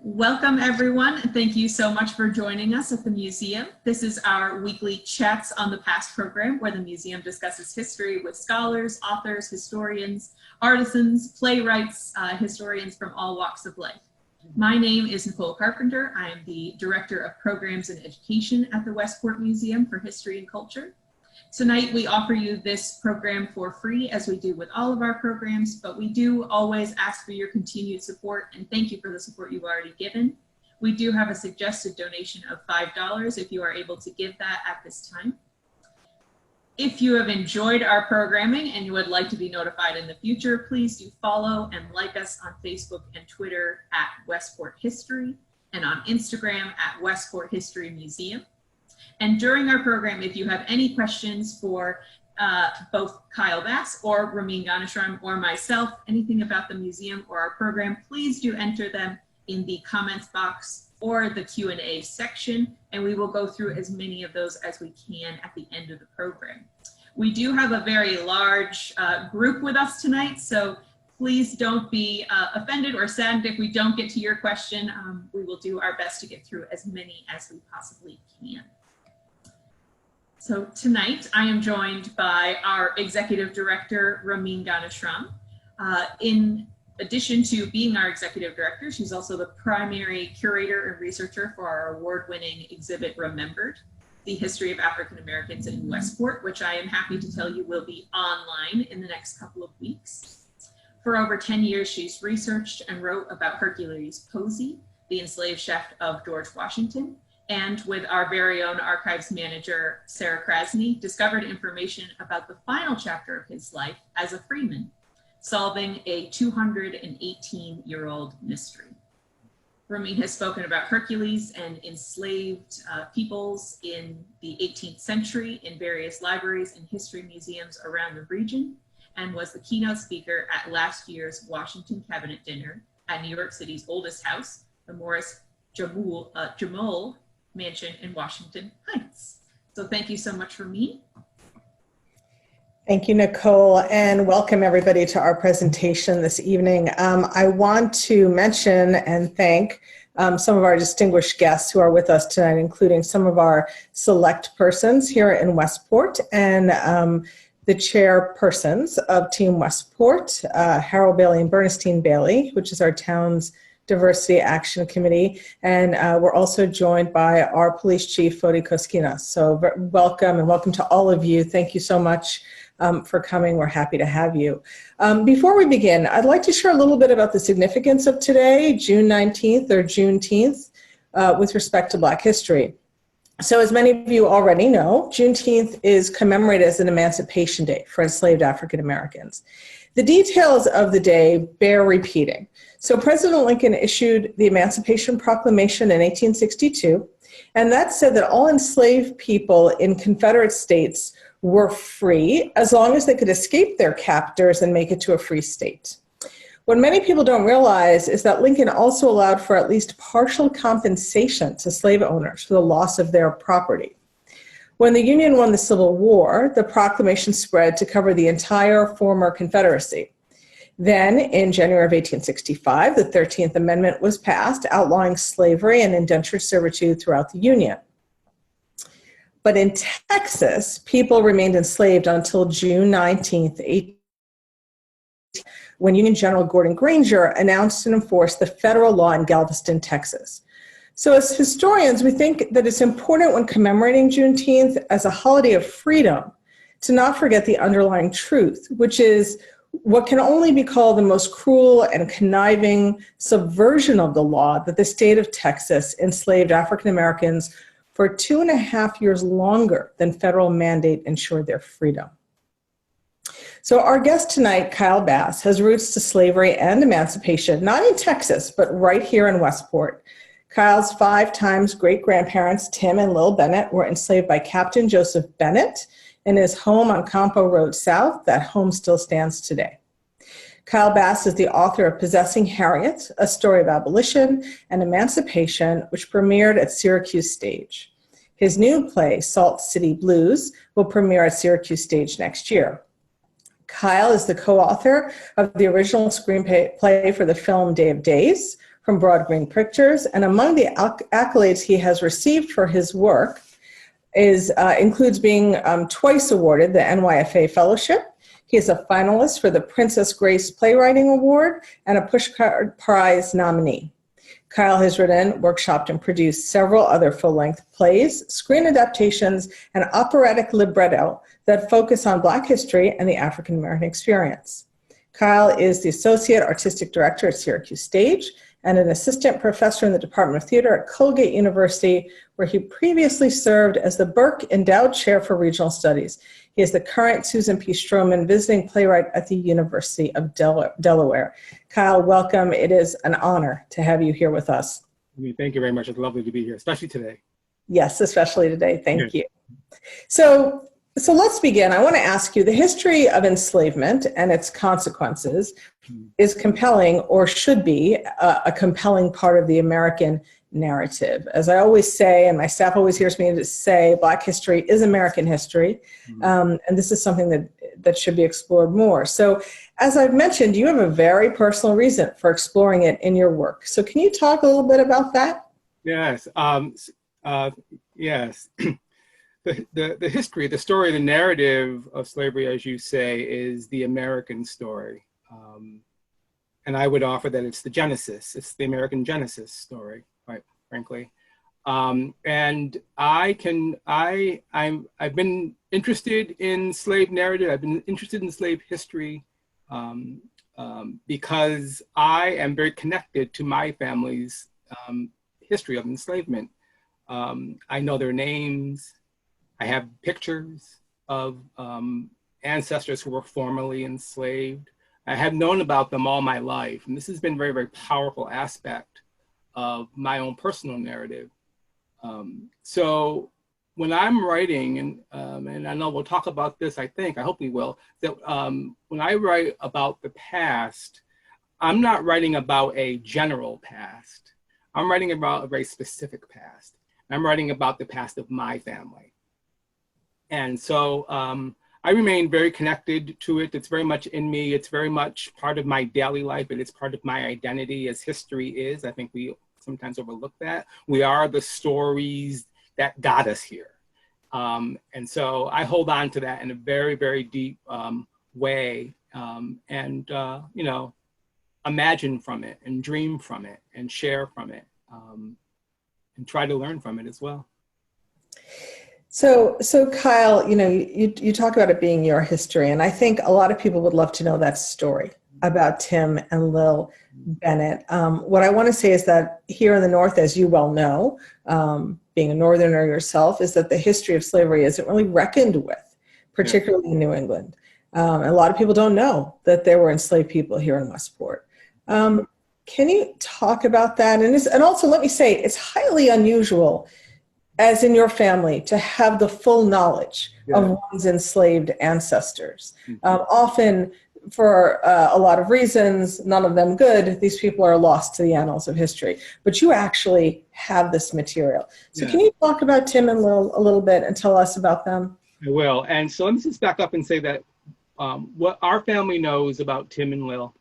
Welcome everyone. Thank you so much for joining us at the museum. This is our weekly Chats on the Past program where the museum discusses history with scholars, authors, historians, artisans, playwrights, historians from all walks of life. My name is Nicole Carpenter. I am the Director of Programs and Education at the Westport Museum for History and Culture. Tonight we offer you this program for free, as we do with all of our programs, but we do always ask for your continued support, and thank you for the support you've already given. We do have a suggested donation of $5 if you are able to give that at this time. If you have enjoyed our programming and you would like to be notified in the future, please do follow and like us on Facebook and Twitter at Westport History and on Instagram at Westport History Museum. And during our program, if you have any questions for both Kyle Bass or Ramin Ghaneshram or myself, anything about the museum or our program, please do enter them in the comments box or the Q&A section, and we will go through as many of those as we can at the end of the program. We do have a very large group with us tonight, so please don't be offended or saddened if we don't get to your question. We will do our best to get through as many as we possibly can. So tonight I am joined by our Executive Director, Ramin Ghaneshram. In addition to being our Executive Director, she's also the primary curator and researcher for our award-winning exhibit, Remembered, the History of African Americans in Westport, which I am happy to tell you will be online in the next couple of weeks. For over 10 years, she's researched and wrote about Hercules Posey, the enslaved chef of George Washington, and with our very own archives manager, Sarah Krasny, discovered information about the final chapter of his life as a freeman, solving a 218-year-old mystery. Ramin has spoken about Hercules and enslaved peoples in the 18th century in various libraries and history museums around the region, and was the keynote speaker at last year's Washington Cabinet Dinner at New York City's oldest house, the Morris Jamol Mansion in Washington Heights. So thank you so much, Ramin. Thank you, Nicole, and welcome everybody to our presentation this evening. I want to mention and thank some of our distinguished guests who are with us tonight, including some of our select persons here in Westport and the chairpersons of Team Westport, Harold Bailey and Bernstein Bailey, which is our town's Diversity Action Committee, and we're also joined by our Police Chief, Fodi Koskina. So welcome, and welcome to all of you. Thank you so much for coming. We're happy to have you. Before we begin, I'd like to share a little bit about the significance of today, June 19th or Juneteenth, with respect to Black history. So as many of you already know, Juneteenth is commemorated as an Emancipation Day for enslaved African Americans. The details of the day bear repeating. So President Lincoln issued the Emancipation Proclamation in 1862, and that said that all enslaved people in Confederate states were free as long as they could escape their captors and make it to a free state. What many people don't realize is that Lincoln also allowed for at least partial compensation to slave owners for the loss of their property. When the Union won the Civil War, the proclamation spread to cover the entire former Confederacy. Then, in January of 1865, the 13th Amendment was passed, outlawing slavery and indentured servitude throughout the Union. But in Texas, people remained enslaved until June 19th, when Union General Gordon Granger announced and enforced the federal law in Galveston, Texas. So as historians, we think that it's important when commemorating Juneteenth as a holiday of freedom to not forget the underlying truth, which is what can only be called the most cruel and conniving subversion of the law that the state of Texas enslaved African Americans for 2.5 years longer than federal mandate ensured their freedom. So our guest tonight, Kyle Bass, has roots to slavery and emancipation, not in Texas, but right here in Westport. Kyle's 5 times great-grandparents, Tim and Lill Bennett, were enslaved by Captain Joseph Bennett in his home on Compo Road South. That home still stands today. Kyle Bass is the author of Possessing Harriet, A Story of Abolition and Emancipation, which premiered at Syracuse Stage. His new play, Salt City Blues, will premiere at Syracuse Stage next year. Kyle is the co-author of the original screenplay for the film Day of Days, from Broad Green Pictures. And among the accolades he has received for his work includes being twice awarded the NYFA Fellowship. He is a finalist for the Princess Grace Playwriting Award and a Pushcart Prize nominee. Kyle has written, workshopped, and produced several other full-length plays, screen adaptations, and operatic libretto that focus on Black history and the African-American experience. Kyle is the Associate Artistic Director at Syracuse Stage and an assistant professor in the Department of Theater at Colgate University, where he previously served as the Burke Endowed Chair for Regional Studies. He is the current Susan P. Stroman Visiting Playwright at the University of Delaware. Kyle, welcome. It is an honor to have you here with us. Thank you very much. It's lovely to be here, especially today. Yes, especially today. Thank you. So let's begin. I want to ask you, the history of enslavement and its consequences is compelling, or should be a compelling part of the American narrative. As I always say, and my staff always hears me to say, Black history is American history. And this is something that should be explored more. So as I've mentioned, you have a very personal reason for exploring it in your work. So can you talk a little bit about that? Yes. Yes. The history, the story, the narrative of slavery, as you say, is the American story. And I would offer that it's the genesis. It's the American genesis story, quite frankly. And I've been interested in slave narrative. I've been interested in slave history because I am very connected to my family's history of enslavement. I know their names. I have pictures of ancestors who were formerly enslaved. I have known about them all my life. And this has been a very, very powerful aspect of my own personal narrative. So when I'm writing, and I know we'll talk about this, I hope we will, that when I write about the past, I'm not writing about a general past. I'm writing about a very specific past. I'm writing about the past of my family. And so I remain very connected to it. It's very much in me. It's very much part of my daily life, and it's part of my identity, as history is. I think we sometimes overlook that. We are the stories that got us here. And so I hold on to that in a very, very deep way, and you know, imagine from it and dream from it and share from it, and try to learn from it as well. So Kyle, you know, you talk about it being your history, and I think a lot of people would love to know that story about Tim and Lill Bennett. What I want to say is that here in the North, as you well know, being a Northerner yourself, is that the history of slavery isn't really reckoned with, particularly in New England. A lot of people don't know that there were enslaved people here in Westport. Can you talk about that? And also let me say, it's highly unusual, as in your family, to have the full knowledge of one's enslaved ancestors. Often, for a lot of reasons, none of them good, these people are lost to the annals of history. But you actually have this material. So can you talk about Tim and Lill a little bit and tell us about them? I will. And so let me just back up and say that what our family knows about Tim and Lill,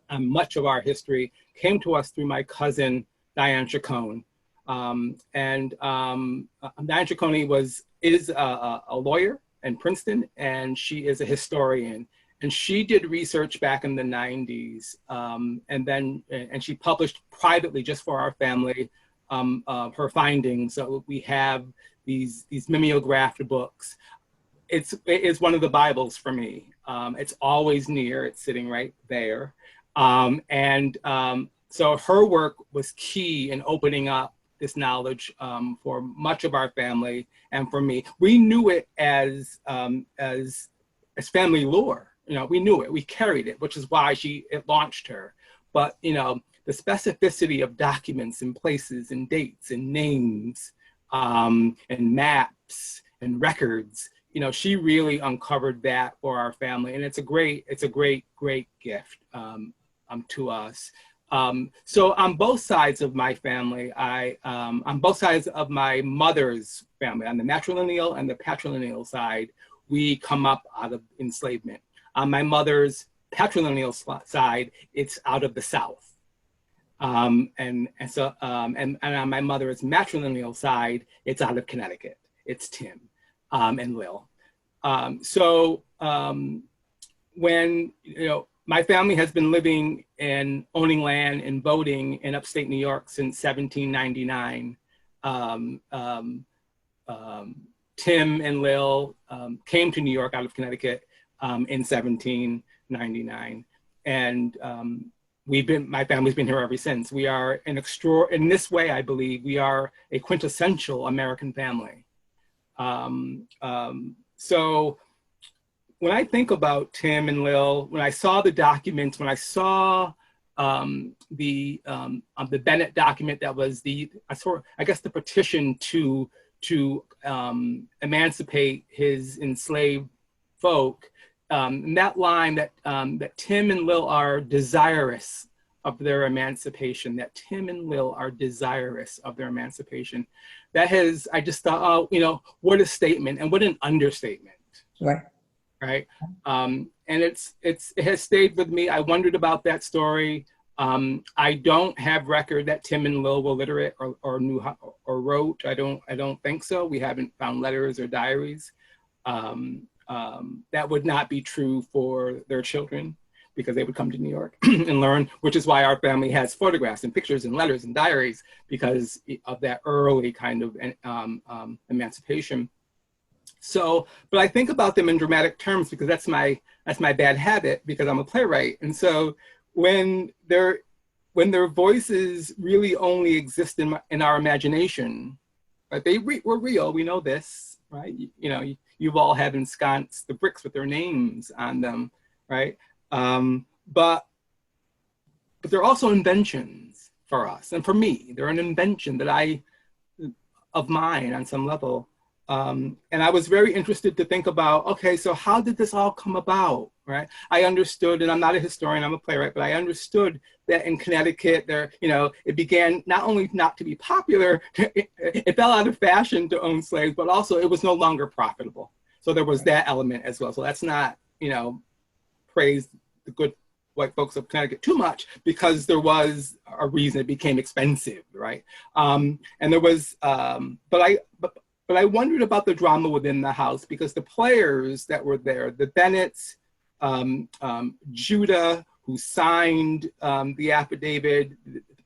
and much of our history, came to us through my cousin, Diane Chacon. Diane Chacon is a lawyer in Princeton, and she is a historian. And she did research back in the 90s, and she published privately just for our family her findings. So we have these mimeographed books. It is one of the Bibles for me. It's always near. It's sitting right there. So her work was key in opening up this knowledge for much of our family and for me. We knew it as family lore. You know, we knew it, we carried it, which is why it launched her. But, you know, the specificity of documents and places and dates and names and maps and records, you know, she really uncovered that for our family. And it's a great gift to us. So on both sides of my family, on both sides of my mother's family, on the matrilineal and the patrilineal side, we come up out of enslavement. On my mother's patrilineal side, it's out of the South. And on my mother's matrilineal side, it's out of Connecticut. It's Tim and Lill. When, my family has been living and owning land and voting in upstate New York since 1799. Tim and Lill came to New York out of Connecticut in 1799. And my family's been here ever since. We are in this way, I believe, we are a quintessential American family. So when I think about Tim and Lill, when I saw the documents, when I saw the Bennett document that was the petition to emancipate his enslaved folk, and that line that Tim and Lill are desirous of their emancipation, that Tim and Lill are desirous of their emancipation. I just thought, what a statement and what an understatement. Right. Right. And it has stayed with me. I wondered about that story. I don't have record that Tim and Lill were literate or knew how, or wrote. I don't think so. We haven't found letters or diaries. That would not be true for their children, because they would come to New York and learn, which is why our family has photographs and pictures and letters and diaries, because of that early kind of emancipation. So, but I think about them in dramatic terms, because that's my bad habit, because I'm a playwright. And so when their voices really only exist in our imagination, right? They were real, we know this, right? You've all had ensconced the bricks with their names on them, right? But they're also inventions for us. And for me, they're an invention of mine on some level. And I was very interested to think about, okay, so how did this all come about, right? I understood, and I'm not a historian, I'm a playwright, but I understood that in Connecticut, it began not only not to be popular, it fell out of fashion to own slaves, but also it was no longer profitable. So there was that element as well. So let's not, praise the good white folks of Connecticut too much, because there was a reason it became expensive, right? And there was, but I wondered about the drama within the house, because the players that were there, the Bennetts, Judah, who signed the affidavit,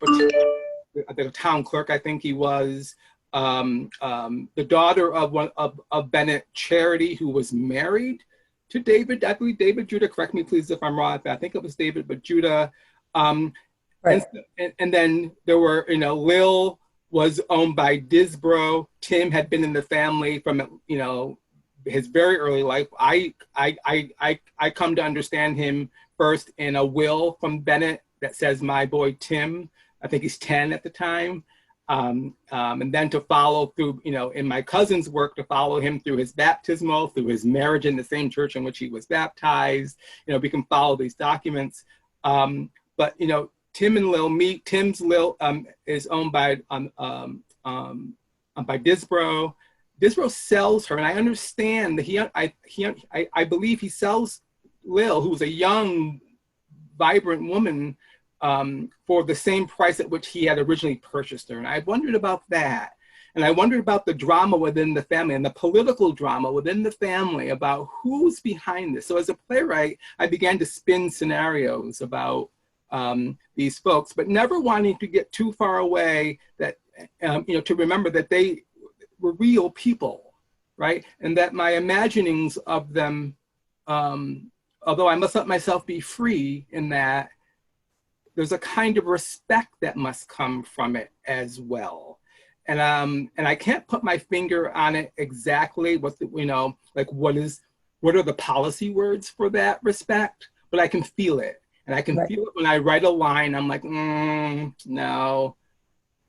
the town clerk, I think he was, the daughter of Bennett, Charity, who was married to David, I believe David Judah, correct me please if I'm wrong, I think it was David, but Judah. Right. And then there were, Lill was owned by Disbrow. Tim had been in the family from, his very early life. I come to understand him first in a will from Bennett that says, my boy Tim, I think he's 10 at the time. And then to follow through, in my cousin's work, to follow him through his baptismal, through his marriage in the same church in which he was baptized. We can follow these documents. But, Tim and Lill meet. Tim's Lill is owned by Disbrow. Disbrow sells her, and I understand that I believe he sells Lill, who was a young, vibrant woman, for the same price at which he had originally purchased her. And I wondered about that. And I wondered about the drama within the family and the political drama within the family about who's behind this. So as a playwright, I began to spin scenarios about these folks, but never wanting to get too far away that, to remember that they were real people, right? And that my imaginings of them, although I must let myself be free in that, there's a kind of respect that must come from it as well. And I can't put my finger on it exactly, what are the policy words for that respect, but I can feel it. And I can feel it when I write a line, I'm like, no,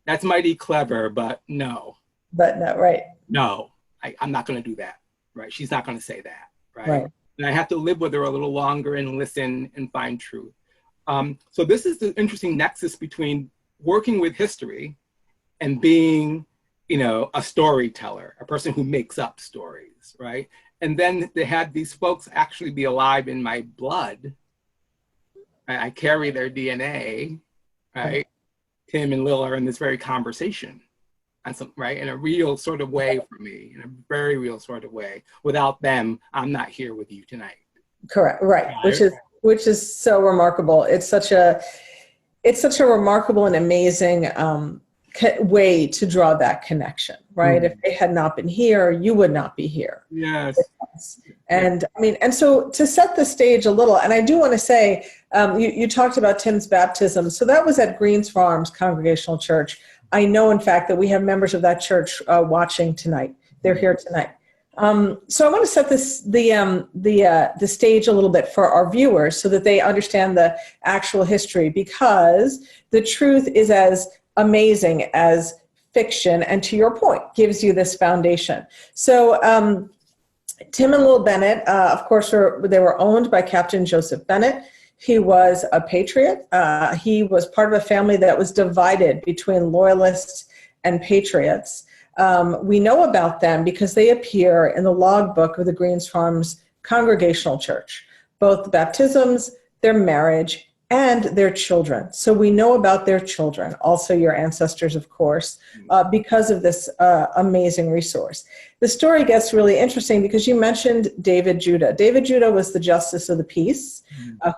that's mighty clever, but no. But no, right. No, I'm not gonna do that, right? She's not gonna say that, right? And I have to live with her a little longer and listen and find truth. So this is the interesting nexus between working with history and being, a storyteller, a person who makes up stories, right? And then to have these folks actually be alive in my blood. I carry their DNA, right? Tim and Lill are in this very conversation, and some, right, in a real sort of way for me, in a very real sort of way. Without them, I'm not here with you tonight. Correct. Right. Which is so remarkable. It's such a remarkable and amazing way to draw that connection, right? If they had not been here, you would not be here. Yes. And I mean, and so to set the stage a little, and I do want to say, you talked about Tim's baptism. So that was at Greens Farms Congregational Church. I know, in fact, that we have members of that church watching tonight. They're here tonight. So I want to set the stage a little bit for our viewers so that they understand the actual history, because the truth is as amazing as fiction, and to your point, gives you this foundation. So Tim and Lill Bennett, of course, they were owned by Captain Joseph Bennett. He was a patriot. He was part of a family that was divided between loyalists and patriots. We know about them because they appear in the logbook of the Greens Farms Congregational Church, both the baptisms, their marriage, and their children. So we know about their children, also your ancestors, of course, because of this amazing resource. The story gets really interesting because you mentioned David Judah. David Judah was the Justice of the Peace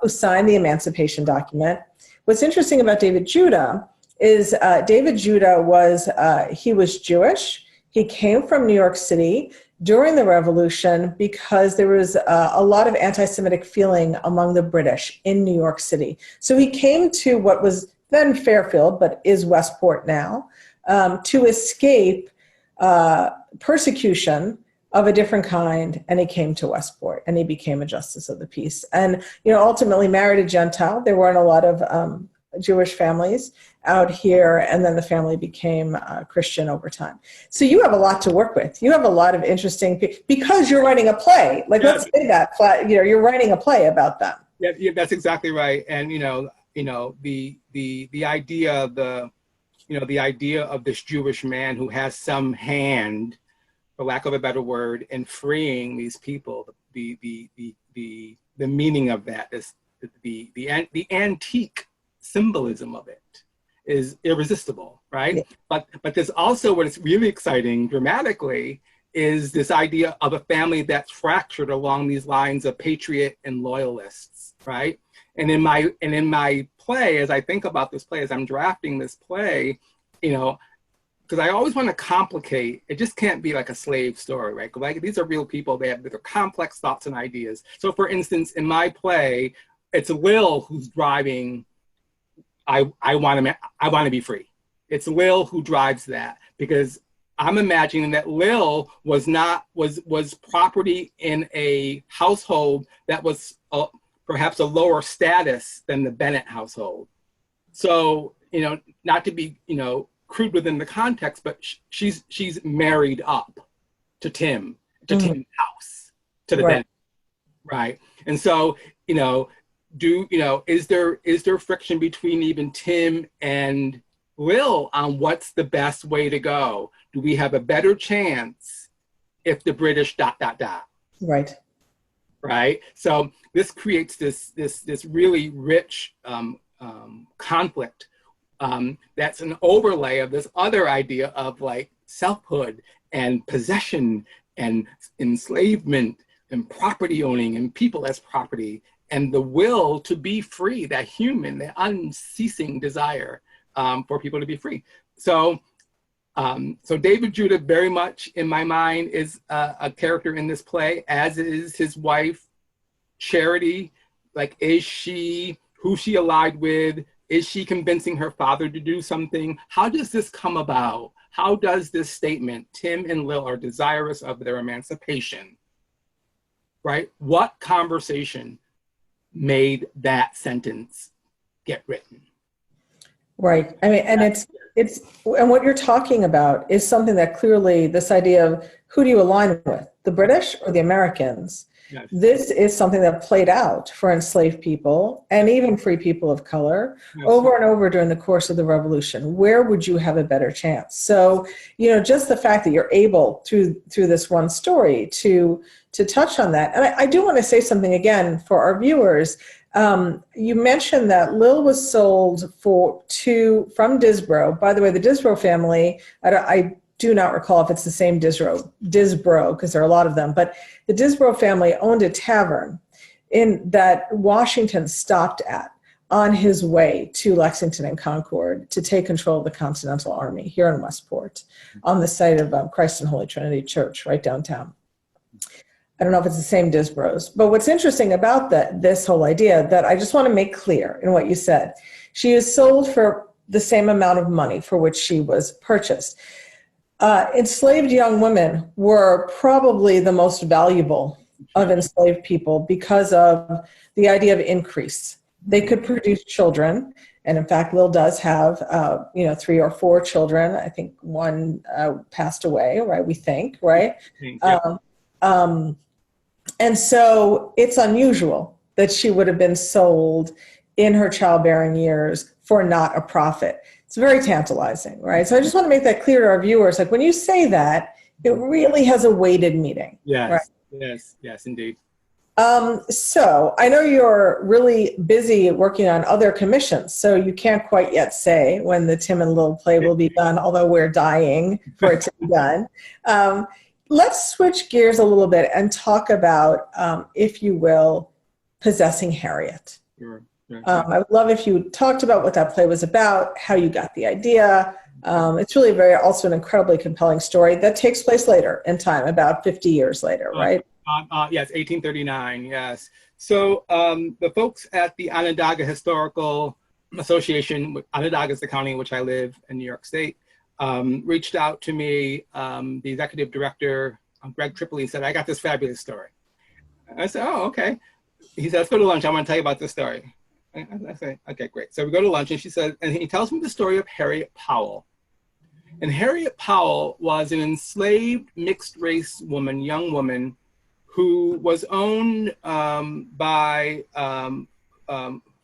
who signed the Emancipation document. What's interesting about David Judah is David Judah was Jewish. He came from New York City during the Revolution because there was a lot of anti-Semitic feeling among the British in New York City. So he came to what was then Fairfield, but is Westport now, to escape persecution of a different kind, and he came to Westport, and he became a Justice of the Peace. And ultimately married a Gentile. There weren't a lot of Jewish families out here, and then the family became Christian over time. So you have a lot to work with. You have a lot of interesting, because you're writing a play. Like, let's say that, you're writing a play about them. Yeah, that's exactly right. And the idea of this Jewish man who has some hand, for lack of a better word, in freeing these people. The meaning of that is the antique symbolism of it is irresistible, right? Yeah. But there's also, what is really exciting dramatically is this idea of a family that's fractured along these lines of patriot and loyalists, right? And in my play, as I think about this play, as I'm drafting this play, because I always want to complicate, it just can't be like a slave story, right? Like, these are real people, they have their complex thoughts and ideas. So for instance, in my play, it's Lill who's driving I want to be free. It's Lill who drives that, because I'm imagining that Lill was property in a household that was perhaps a lower status than the Bennett household. So, not to be, crude within the context, but she's married up to Tim's house, to the Bennett, right? And so, is there friction between even Tim and Lill on what's the best way to go? Do we have a better chance if the British ... Right. Right. So this creates this really rich conflict that's an overlay of this other idea of like selfhood and possession and enslavement and property owning and people as property, and the will to be free, that human, the unceasing desire for people to be free. So David Judah very much in my mind is a character in this play, as is his wife, Charity. Like, is she, who she allied with? Is she convincing her father to do something? How does this come about? How does this statement, Tim and Lill are desirous of their emancipation, right? What conversation made that sentence get written? Right. I mean, and and what you're talking about is something that clearly, this idea of who do you align with, the British or the Americans? Yes. This is something that played out for enslaved people and even free people of color over and over during the course of the Revolution. Where would you have a better chance? So, just the fact that you're able through this one story to touch on that. And I do want to say something again for our viewers. You mentioned that Lill was sold from Disbrow. By the way, the Disbrow family, I do not recall if it's the same Disbrow, because there are a lot of them, but the Disbrow family owned a tavern that Washington stopped at on his way to Lexington and Concord to take control of the Continental Army here in Westport on the site of Christ and Holy Trinity Church right downtown. I don't know if it's the same Disbrows, but what's interesting about this whole idea that I just want to make clear in what you said, she is sold for the same amount of money for which she was purchased. Enslaved young women were probably the most valuable of enslaved people because of the idea of increase. They could produce children, and in fact, Lill does have 3 or 4 children. I think one passed away, right? We think, right? Yeah. And so it's unusual that she would have been sold in her childbearing years for not a profit. It's very tantalizing, right? So I just want to make that clear to our viewers. Like when you say that, it really has a weighted meaning. Yes, right? yes, indeed. So I know you're really busy working on other commissions, so you can't quite yet say when the Tim and Lill play will be done, although we're dying for it to be done. Let's switch gears a little bit and talk about, if you will, Possessing Harriet. Sure. I would love if you talked about what that play was about, how you got the idea. It's really also an incredibly compelling story that takes place later in time, about 50 years later, right? Yes, 1839, yes. So the folks at the Onondaga Historical Association, Onondaga is the county in which I live in New York State, reached out to me, the executive director, Greg Tripoli, said, I got this fabulous story. I said, oh, okay. He said, let's go to lunch. I want to tell you about this story. I say, okay, great. So we go to lunch and he tells me the story of Harriet Powell. And Harriet Powell was an enslaved mixed race woman, young woman, who was owned by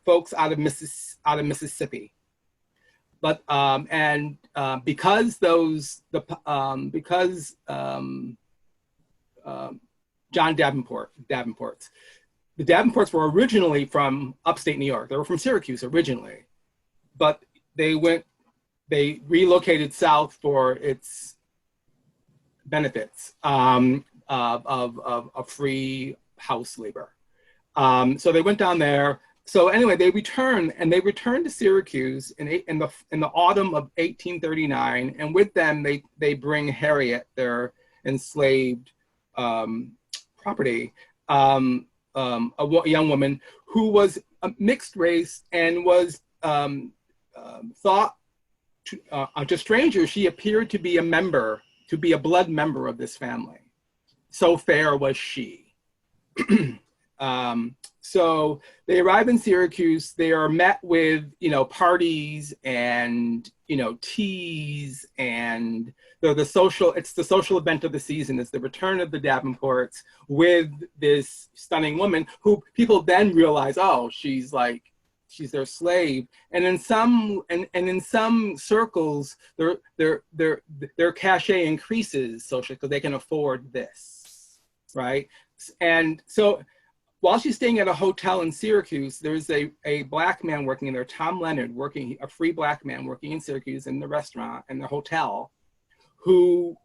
folks out of Mississippi. But because John Davenport's, the Davenports were originally from upstate New York. They were from Syracuse originally, but they relocated south for its benefits of free house labor. So they went down there. So anyway, they returned to Syracuse in the autumn of 1839, and with them they bring Harriet, their enslaved property, a young woman who was a mixed race and was thought to strangers she appeared to be a blood member of this family. So fair was she. So they arrive in Syracuse. They are met with, parties and, teas, and it's the social event of the season. It's the return of the Davenports with this stunning woman who people then realize, oh, she's their slave. And in some circles, their cachet increases socially because they can afford this, right? And so while she's staying at a hotel in Syracuse, there's a black man working in there, Tom Leonard, a free black man working in Syracuse in the restaurant and the hotel, who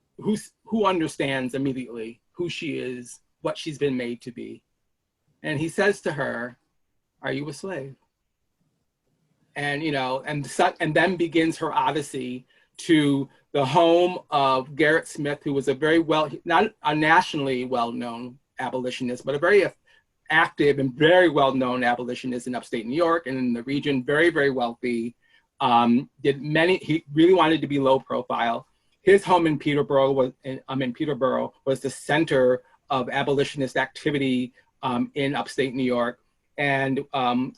understands immediately who she is, what she's been made to be. And he says to her, "Are you a slave?" And and then begins her odyssey to the home of Gerrit Smith, who was not a nationally well-known abolitionist, but a very active and very well-known abolitionist in upstate New York and in the region, very, very wealthy. He really wanted to be low profile. His home in Peterborough was the center of abolitionist activity in upstate New York, and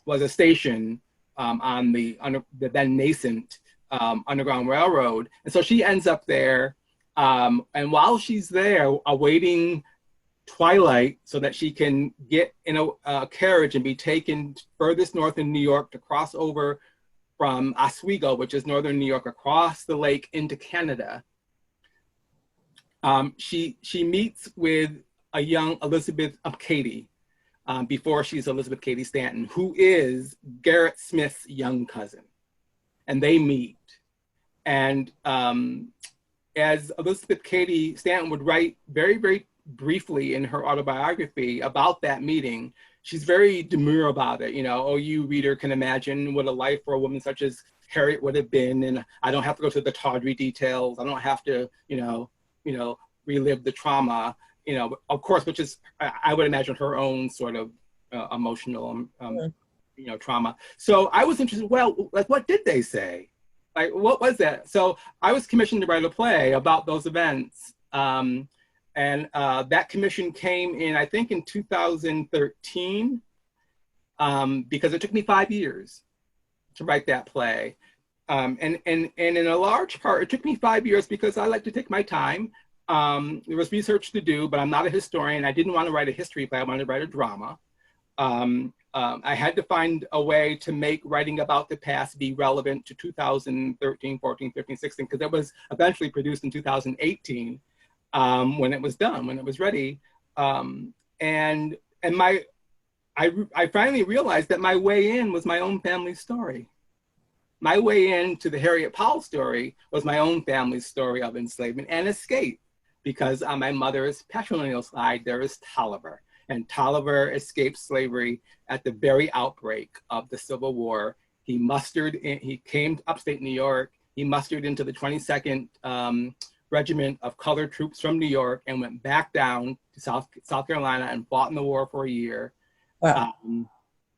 was a station on the then nascent Underground Railroad. And so she ends up there, and while she's there awaiting twilight so that she can get in a carriage and be taken furthest north in New York to cross over from Oswego, which is northern New York, across the lake into Canada, she meets with a young Elizabeth Cady, before she's Elizabeth Cady Stanton, who is Gerrit Smith's young cousin. And they meet. And as Elizabeth Cady Stanton would write very, very briefly in her autobiography about that meeting, she's very demure about it. You know, oh, you reader can imagine what a life for a woman such as Harriet would have been, and I don't have to go to the tawdry details. I don't have to, relive the trauma. Of course, which is, I would imagine, her own sort of emotional, trauma. So I was interested. Well, like, what did they say? Like, what was that? So I was commissioned to write a play about those events. And that commission came in, I think, in 2013, because it took me 5 years to write that play. And in a large part, it took me 5 years because I like to take my time. There was research to do, but I'm not a historian. I didn't want to write a history play. I wanted to write a drama. I had to find a way to make writing about the past be relevant to 2013, 14, 15, 16, because it was eventually produced in 2018 when it was done, when it was ready. And I finally realized that my way in was my own family story. My way into the Harriet Powell story was my own family's story of enslavement and escape, because on my mother's patrilineal side, there is Tolliver. And Tolliver escaped slavery at the very outbreak of the Civil War. He came to upstate New York. He mustered into the 22nd Regiment of Colored Troops from New York and went back down to South Carolina and fought in the war for a year. Wow.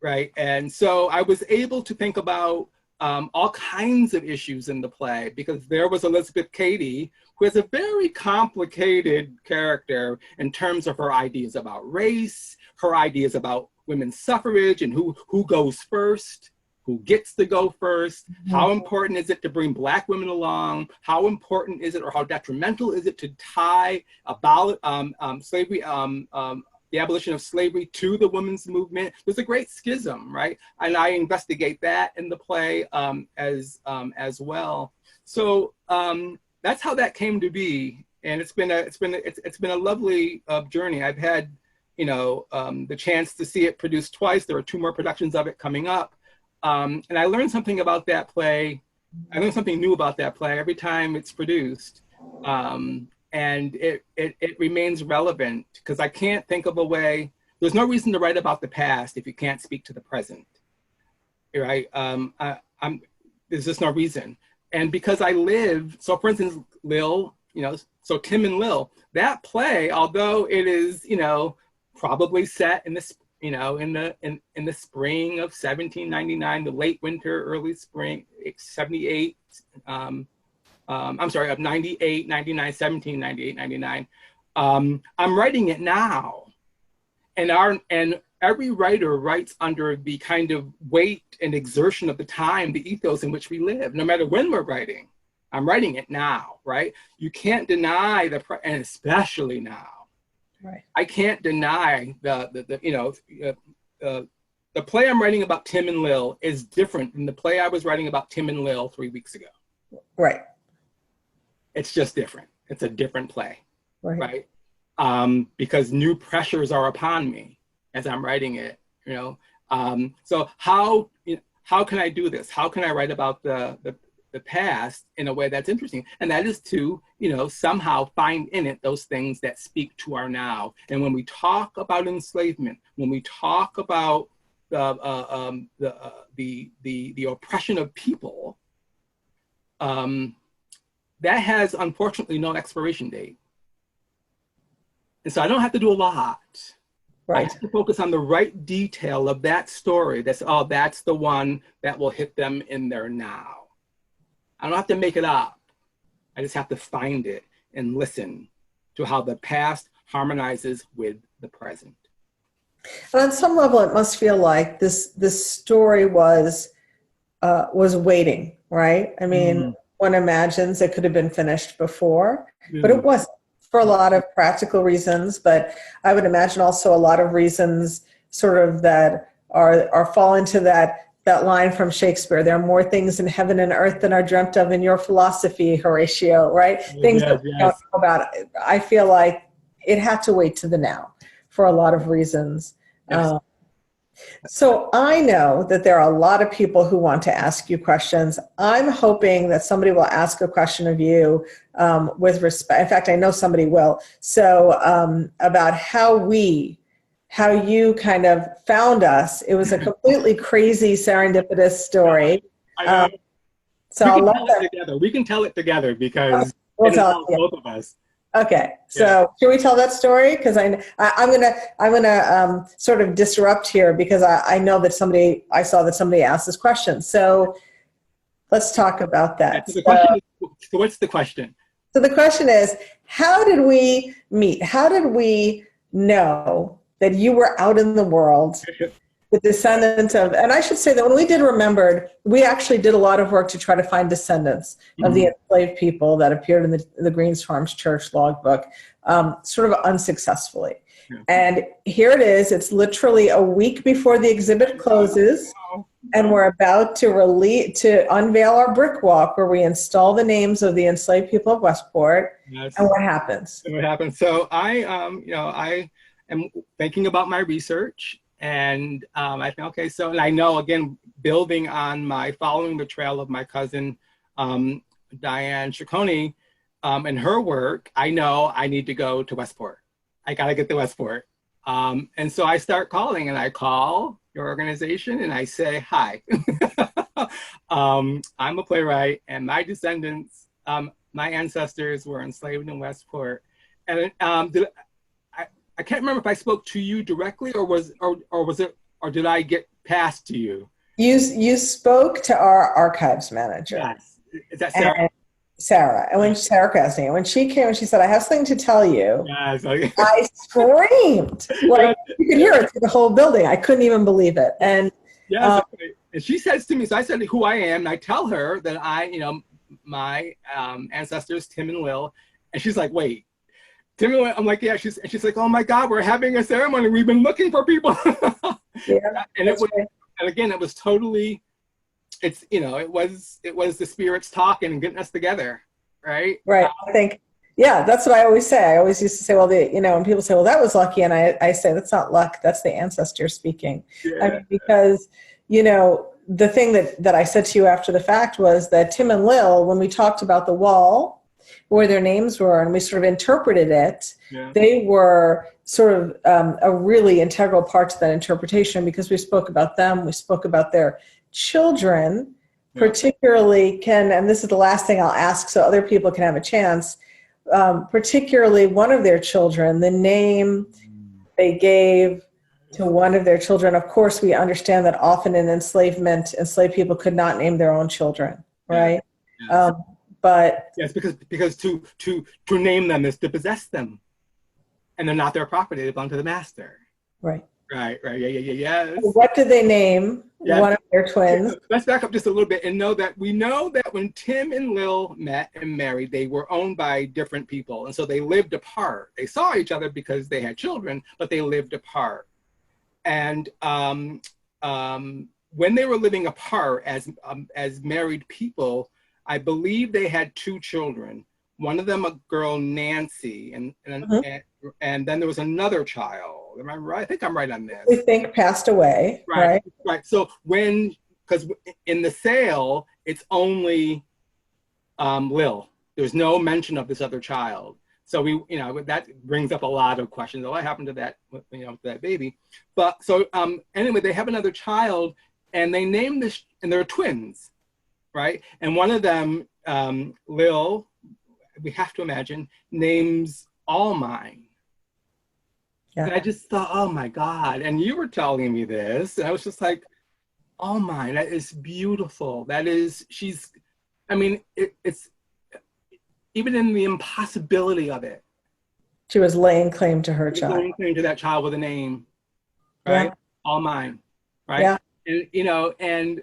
Right. And so I was able to think about all kinds of issues in the play, because there was Elizabeth Cady, who is a very complicated character in terms of her ideas about race, her ideas about women's suffrage and who goes first, who gets to go first, how important is it to bring Black women along, how important is it or how detrimental is it to tie slavery, the abolition of slavery to the women's movement. There's a great schism, right? And I investigate that in the play as well. So that's how that came to be, and it's been a lovely journey. I've had the chance to see it produced twice. There are 2 more productions of it coming up, and I learned something about that play. I learned something new about that play every time it's produced. And it remains relevant, because I can't think of a way. There's no reason to write about the past if you can't speak to the present, right? There's just no reason. And because I live, so for instance, Lill, so Tim and Lill, that play, although it is, probably set in the, in the spring of 1799, the late winter, early spring, 78. I'm sorry, of 98, 99, 17, 98, 99. I'm writing it now. And every writer writes under the kind of weight and exertion of the time, the ethos in which we live, no matter when we're writing. I'm writing it now, right? You can't deny and especially now. Right. I can't deny the play I'm writing about Tim and Lill is different than the play I was writing about Tim and Lill 3 weeks ago. Right. It's just different. It's a different play, right? Because new pressures are upon me as I'm writing it, So how can I do this? How can I write about the past in a way that's interesting? And that is to, somehow find in it those things that speak to our now. And when we talk about enslavement, when we talk about the oppression of people, that has, unfortunately, no expiration date. And so I don't have to do a lot. Right. I have to focus on the right detail of that story. That's the one that will hit them in their now. I don't have to make it up. I just have to find it and listen to how the past harmonizes with the present. And on some level, it must feel like this story was waiting, right? I mean, one imagines it could have been finished before, but it wasn't, for a lot of practical reasons. But I would imagine also a lot of reasons sort of that fall into that line from Shakespeare. There are more things in heaven and earth than are dreamt of in your philosophy, Horatio, right? Things that we don't know about. I feel like it had to wait to the now for a lot of reasons. Yes. So I know that there are a lot of people who want to ask you questions. I'm hoping that somebody will ask a question of you with respect. In fact, I know somebody will. So about how you kind of found us. It was a completely crazy serendipitous story. I know. So We I'll can let tell them. it together. We can tell it together because We'll it tell involves it. both of us. Okay, so should we tell that story? Because I'm gonna sort of disrupt here because I know that I saw that somebody asked this question. So let's talk about that. So the question is, so what's the question? So the question is, how did we meet? How did we know that you were out in the world? The descendants of, and I should say that when we did Remembered, we actually did a lot of work to try to find descendants of the enslaved people that appeared in the Greens Farms Church logbook, sort of unsuccessfully. And here it is. It's literally a week before the exhibit closes, and we're about to unveil our brick walk where we install the names of the enslaved people of Westport. Yes. And what happens? What happens? So I am thinking about my research. And I think, okay, so, and I know, again, building on following the trail of my cousin, Diane Ciccone, and her work, I know I need to go to Westport. I got to get to Westport. And so I start calling, and I call your organization and I say, hi, I'm a playwright, and my descendants, my ancestors were enslaved in Westport. And I can't remember if I spoke to you directly or did I get passed to you? You spoke to our archives manager. Yes. Is that Sarah? And Sarah. And when Sarah Krasny, and when she came and she said, I have something to tell you, yes, okay. I screamed. Like you could hear it through the whole building. I couldn't even believe it. And yes, and she says to me, so I said who I am, and I tell her that my ancestors, Tim and Lill, and she's like, wait. Tim and Lill, I'm like, yeah, she's like, oh my God, we're having a ceremony. We've been looking for people. Yeah, and it was, and again, it was totally, it was the spirits talking and getting us together, right? Right. I think, yeah, that's what I always say. I always used to say, well, when people say, well, that was lucky, and I say, that's not luck. That's the ancestors speaking. Yeah. I mean, because, the thing that I said to you after the fact was that Tim and Lill, when we talked about the wall, where their names were, and we sort of interpreted it, they were sort of a really integral part to that interpretation because we spoke about them, we spoke about their children, particularly and this is the last thing I'll ask so other people can have a chance, particularly one of their children, the name they gave to one of their children. Of course, we understand that often in enslavement, enslaved people could not name their own children, right? Yeah. But yes, because to name them is to possess them, and they're not their property; they belong to the master. Right. Yeah. What did they name one of their twins? Let's back up just a little bit and know that when Tim and Lill met and married, they were owned by different people, and so they lived apart. They saw each other because they had children, but they lived apart. And when they were living apart as married people, I believe they had two children. One of them, a girl, Nancy, and then there was another child. Am I right? I think I'm right on this. We think passed away, right? Right. So because in the sale, it's only Lill. There's no mention of this other child. So that brings up a lot of questions. What happened to that, to that baby? But so anyway, they have another child, and they name this, and they're twins. Right, and one of them, Lill, we have to imagine, names All Mine. Yeah. And I just thought, oh my God! And you were telling me this, and I was just like, All Mine. That is beautiful. That is, it's even in the impossibility of it. She was laying claim to her child. Laying claim to that child with a name, right? Yeah. All Mine, right? Yeah. And and.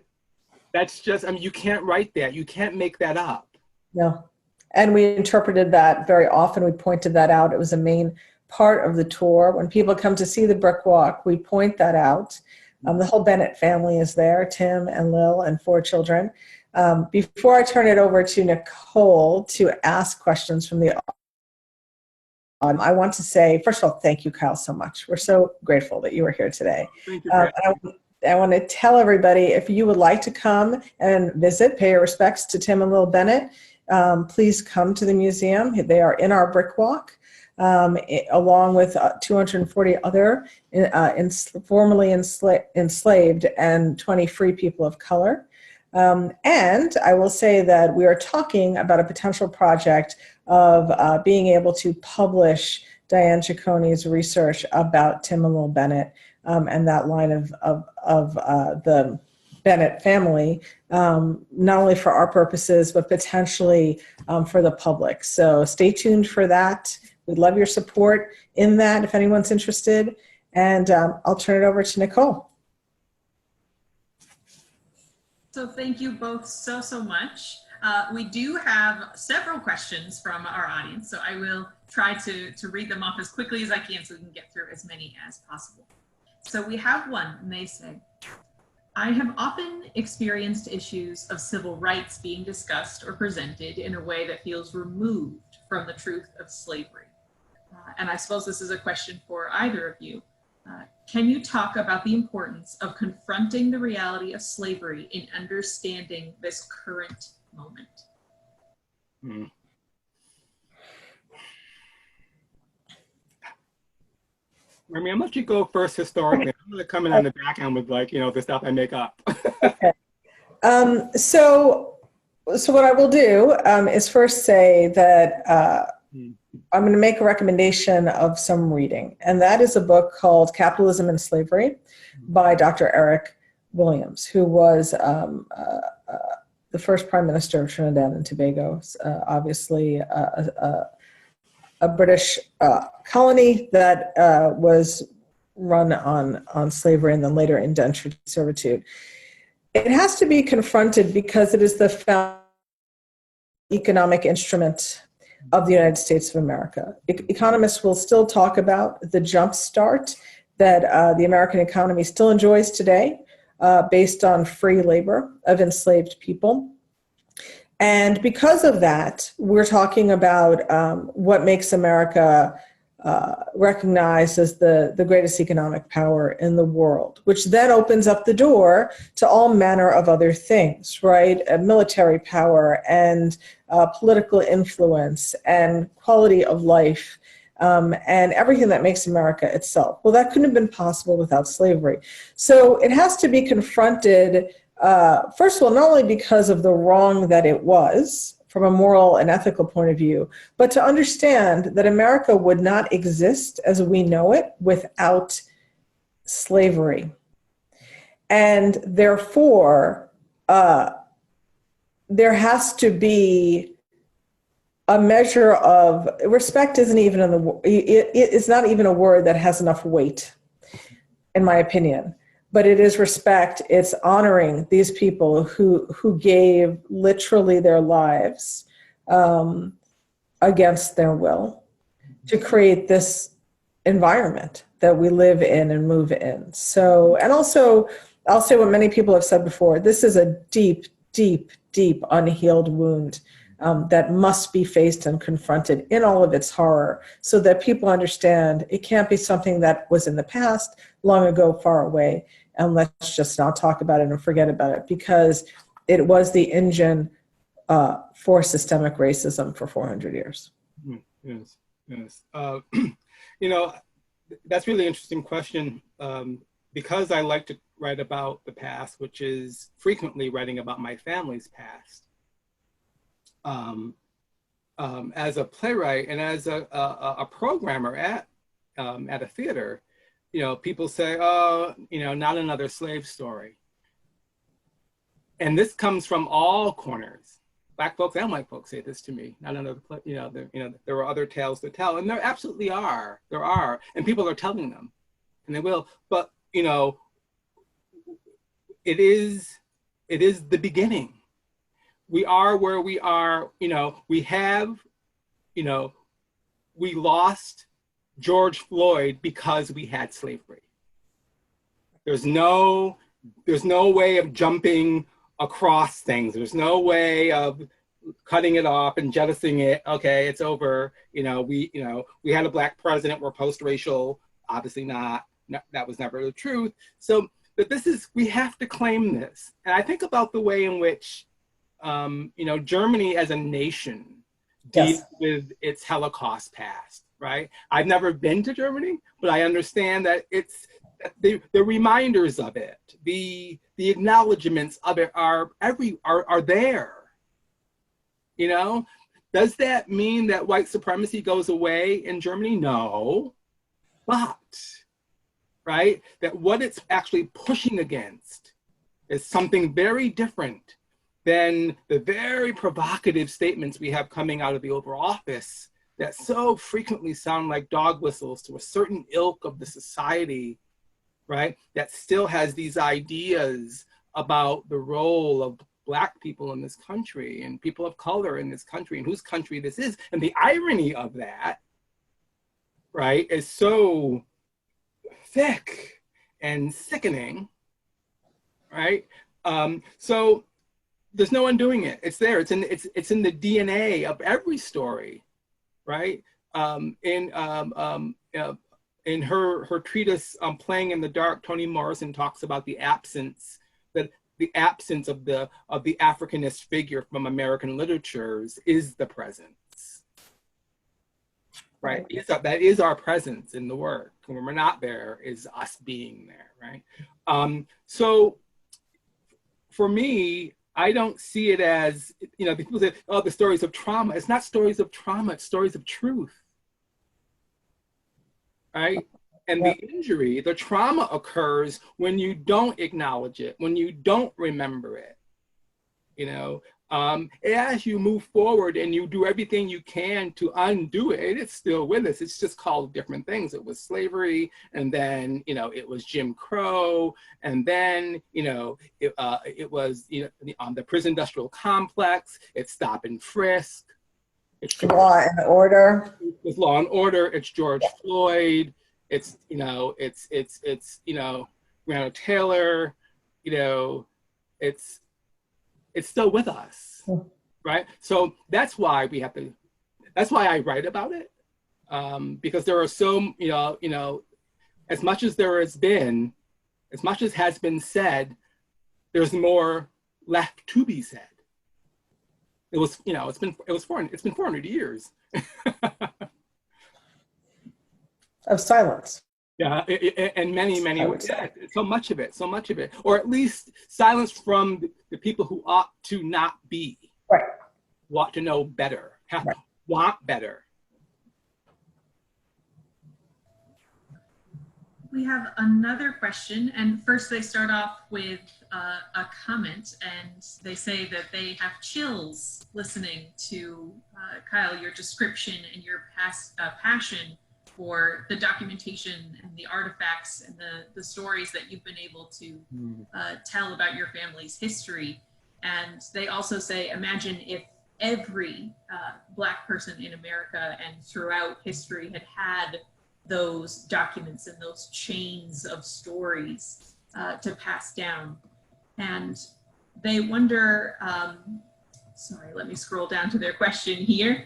That's just, you can't write that. You can't make that up. No. And we interpreted that very often. We pointed that out. It was a main part of the tour. When people come to see the brick walk, we point that out. The whole Bennett family is there, Tim and Lill and 4 children. Before I turn it over to Nicole to ask questions from the I want to say, first of all, thank you, Kyle, so much. We're so grateful that you were here today. Thank you. I want to tell everybody, if you would like to come and visit, pay your respects to Tim and Lill Bennett, please come to the museum. They are in our brick walk, along with 240 other formerly enslaved and 20 free people of color. And I will say that we are talking about a potential project of being able to publish Diane Cicconi's research about Tim and Lill Bennett and that line of the Bennett family, not only for our purposes, but potentially for the public. So stay tuned for that. We'd love your support in that if anyone's interested. And I'll turn it over to Nicole. So thank you both so much. We do have several questions from our audience, so I will try to read them off as quickly as I can so we can get through as many as possible. So we have one, and they say, I have often experienced issues of civil rights being discussed or presented in a way that feels removed from the truth of slavery. And I suppose this is a question for either of you. Can you talk about the importance of confronting the reality of slavery in understanding this current moment? I mean, I'm let you go first historically. I'm going to come in on the back end with, like, the stuff I make up. Okay. So what I will do is first say that I'm going to make a recommendation of some reading, and that is a book called Capitalism and Slavery by Dr. Eric Williams, who was the first Prime Minister of Trinidad and Tobago, obviously a British colony that was run on slavery and then later indentured servitude. It has to be confronted because it is the economic instrument of the United States of America. Economists will still talk about the jump start that the American economy still enjoys today based on free labor of enslaved people. And because of that, we're talking about what makes America recognized as the greatest economic power in the world, which then opens up the door to all manner of other things, right? Military power and political influence and quality of life and everything that makes America itself. Well, that couldn't have been possible without slavery. So it has to be confronted, first of all, not only because of the wrong that it was, from a moral and ethical point of view, but to understand that America would not exist as we know it without slavery. And therefore, there has to be a measure of respect. Isn't even in the, it's not even a word that has enough weight, in my opinion. But it is respect. It's honoring these people who gave literally their lives against their will to create this environment that we live in and move in. So, and also, I'll say what many people have said before, this is a deep, deep, deep unhealed wound that must be faced and confronted in all of its horror so that people understand it can't be something that was in the past, long ago, far away. And let's just not talk about it and forget about it, because it was the engine for systemic racism for 400 years. Yes, yes. That's really interesting question because I like to write about the past, which is frequently writing about my family's past. As a playwright and as a programmer at a theater, people say, oh, not another slave story. And this comes from all corners. Black folks and white folks say this to me. Not another, there are other tales to tell, and there absolutely are. There are, and people are telling them, and they will. But it is the beginning. We are where we are. We lost George Floyd because we had slavery. There's no way of jumping across things. There's no way of cutting it off and jettisoning it. Okay, it's over. We had a Black president. We're post-racial. Obviously not. No, that was never the truth. So, but we have to claim this. And I think about the way in which, Germany as a nation deals with its Holocaust past, right? I've never been to Germany, but I understand that the reminders of it, the acknowledgements of it are there. Does that mean that white supremacy goes away in Germany? No, but, right, that what it's actually pushing against is something very different than the very provocative statements we have coming out of the Oval Office that so frequently sound like dog whistles to a certain ilk of the society, right, that still has these ideas about the role of Black people in this country and people of color in this country and whose country this is. And the irony of that, right, is so thick and sickening, right? So there's no undoing it. It's there. It's in the DNA of every story, right? In her treatise, Playing in the Dark, Toni Morrison talks about the absence of the Africanist figure from American literatures is the presence, right? That is our presence in the work. When we're not there, is us being there, right? So for me, I don't see it as, people say, oh, the stories of trauma. It's not stories of trauma, it's stories of truth, right? And the injury, the trauma occurs when you don't acknowledge it, when you don't remember it, as you move forward and you do everything you can to undo it, it's still with us. It's just called different things. It was slavery, and then, it was Jim Crow, and then, it was, the prison industrial complex, it's stop and frisk. It's law and order. It's law and order. It's George Floyd. It's, Breonna Taylor, it's still with us, right? So that's why I write about it, because there are so, as much as has been said, there's more left to be said. It's been 400 years. Of silence. Yeah, and many, so much of it, or at least silence from the people who ought to not be, right? Want to know better, want better. We have another question, and first they start off with a comment, and they say that they have chills listening to Kyle, your description and your passion for the documentation and the artifacts and the stories that you've been able to tell about your family's history. And they also say, imagine if every Black person in America and throughout history had those documents and those chains of stories to pass down. And they wonder, sorry, let me scroll down to their question here.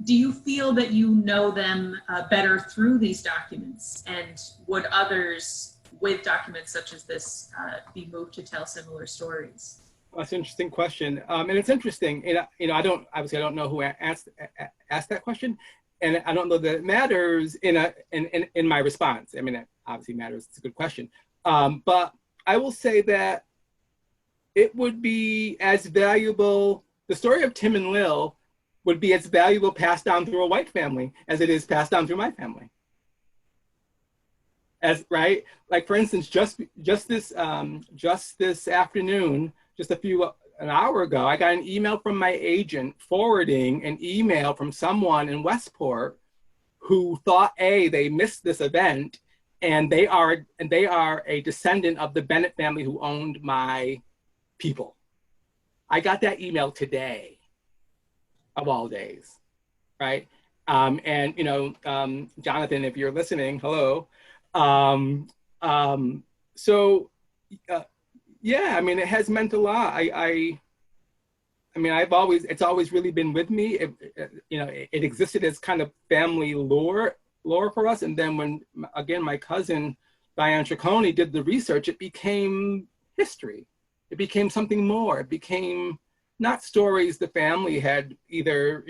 Do you feel that you know them better through these documents? And would others with documents such as this be moved to tell similar stories? Well, that's an interesting question. And it's interesting, I don't know who asked that question. And I don't know that it matters in my response. I mean, it obviously matters, it's a good question. But I will say that it would be as valuable, the story of Tim and Lill would be as valuable passed down through a white family as it is passed down through my family. Right? Like, for instance, just this afternoon, just an hour ago, I got an email from my agent forwarding an email from someone in Westport who thought, they missed this event, and they are a descendant of the Bennett family who owned my people. I got that email today, of all days, right? And Jonathan, if you're listening, hello. So yeah, I mean, it has meant a lot. I mean, it's always really been with me. It existed as kind of family lore for us. And then when, again, my cousin, Diane Ciccone, did the research, it became history. It became something more. It became not stories the family had either,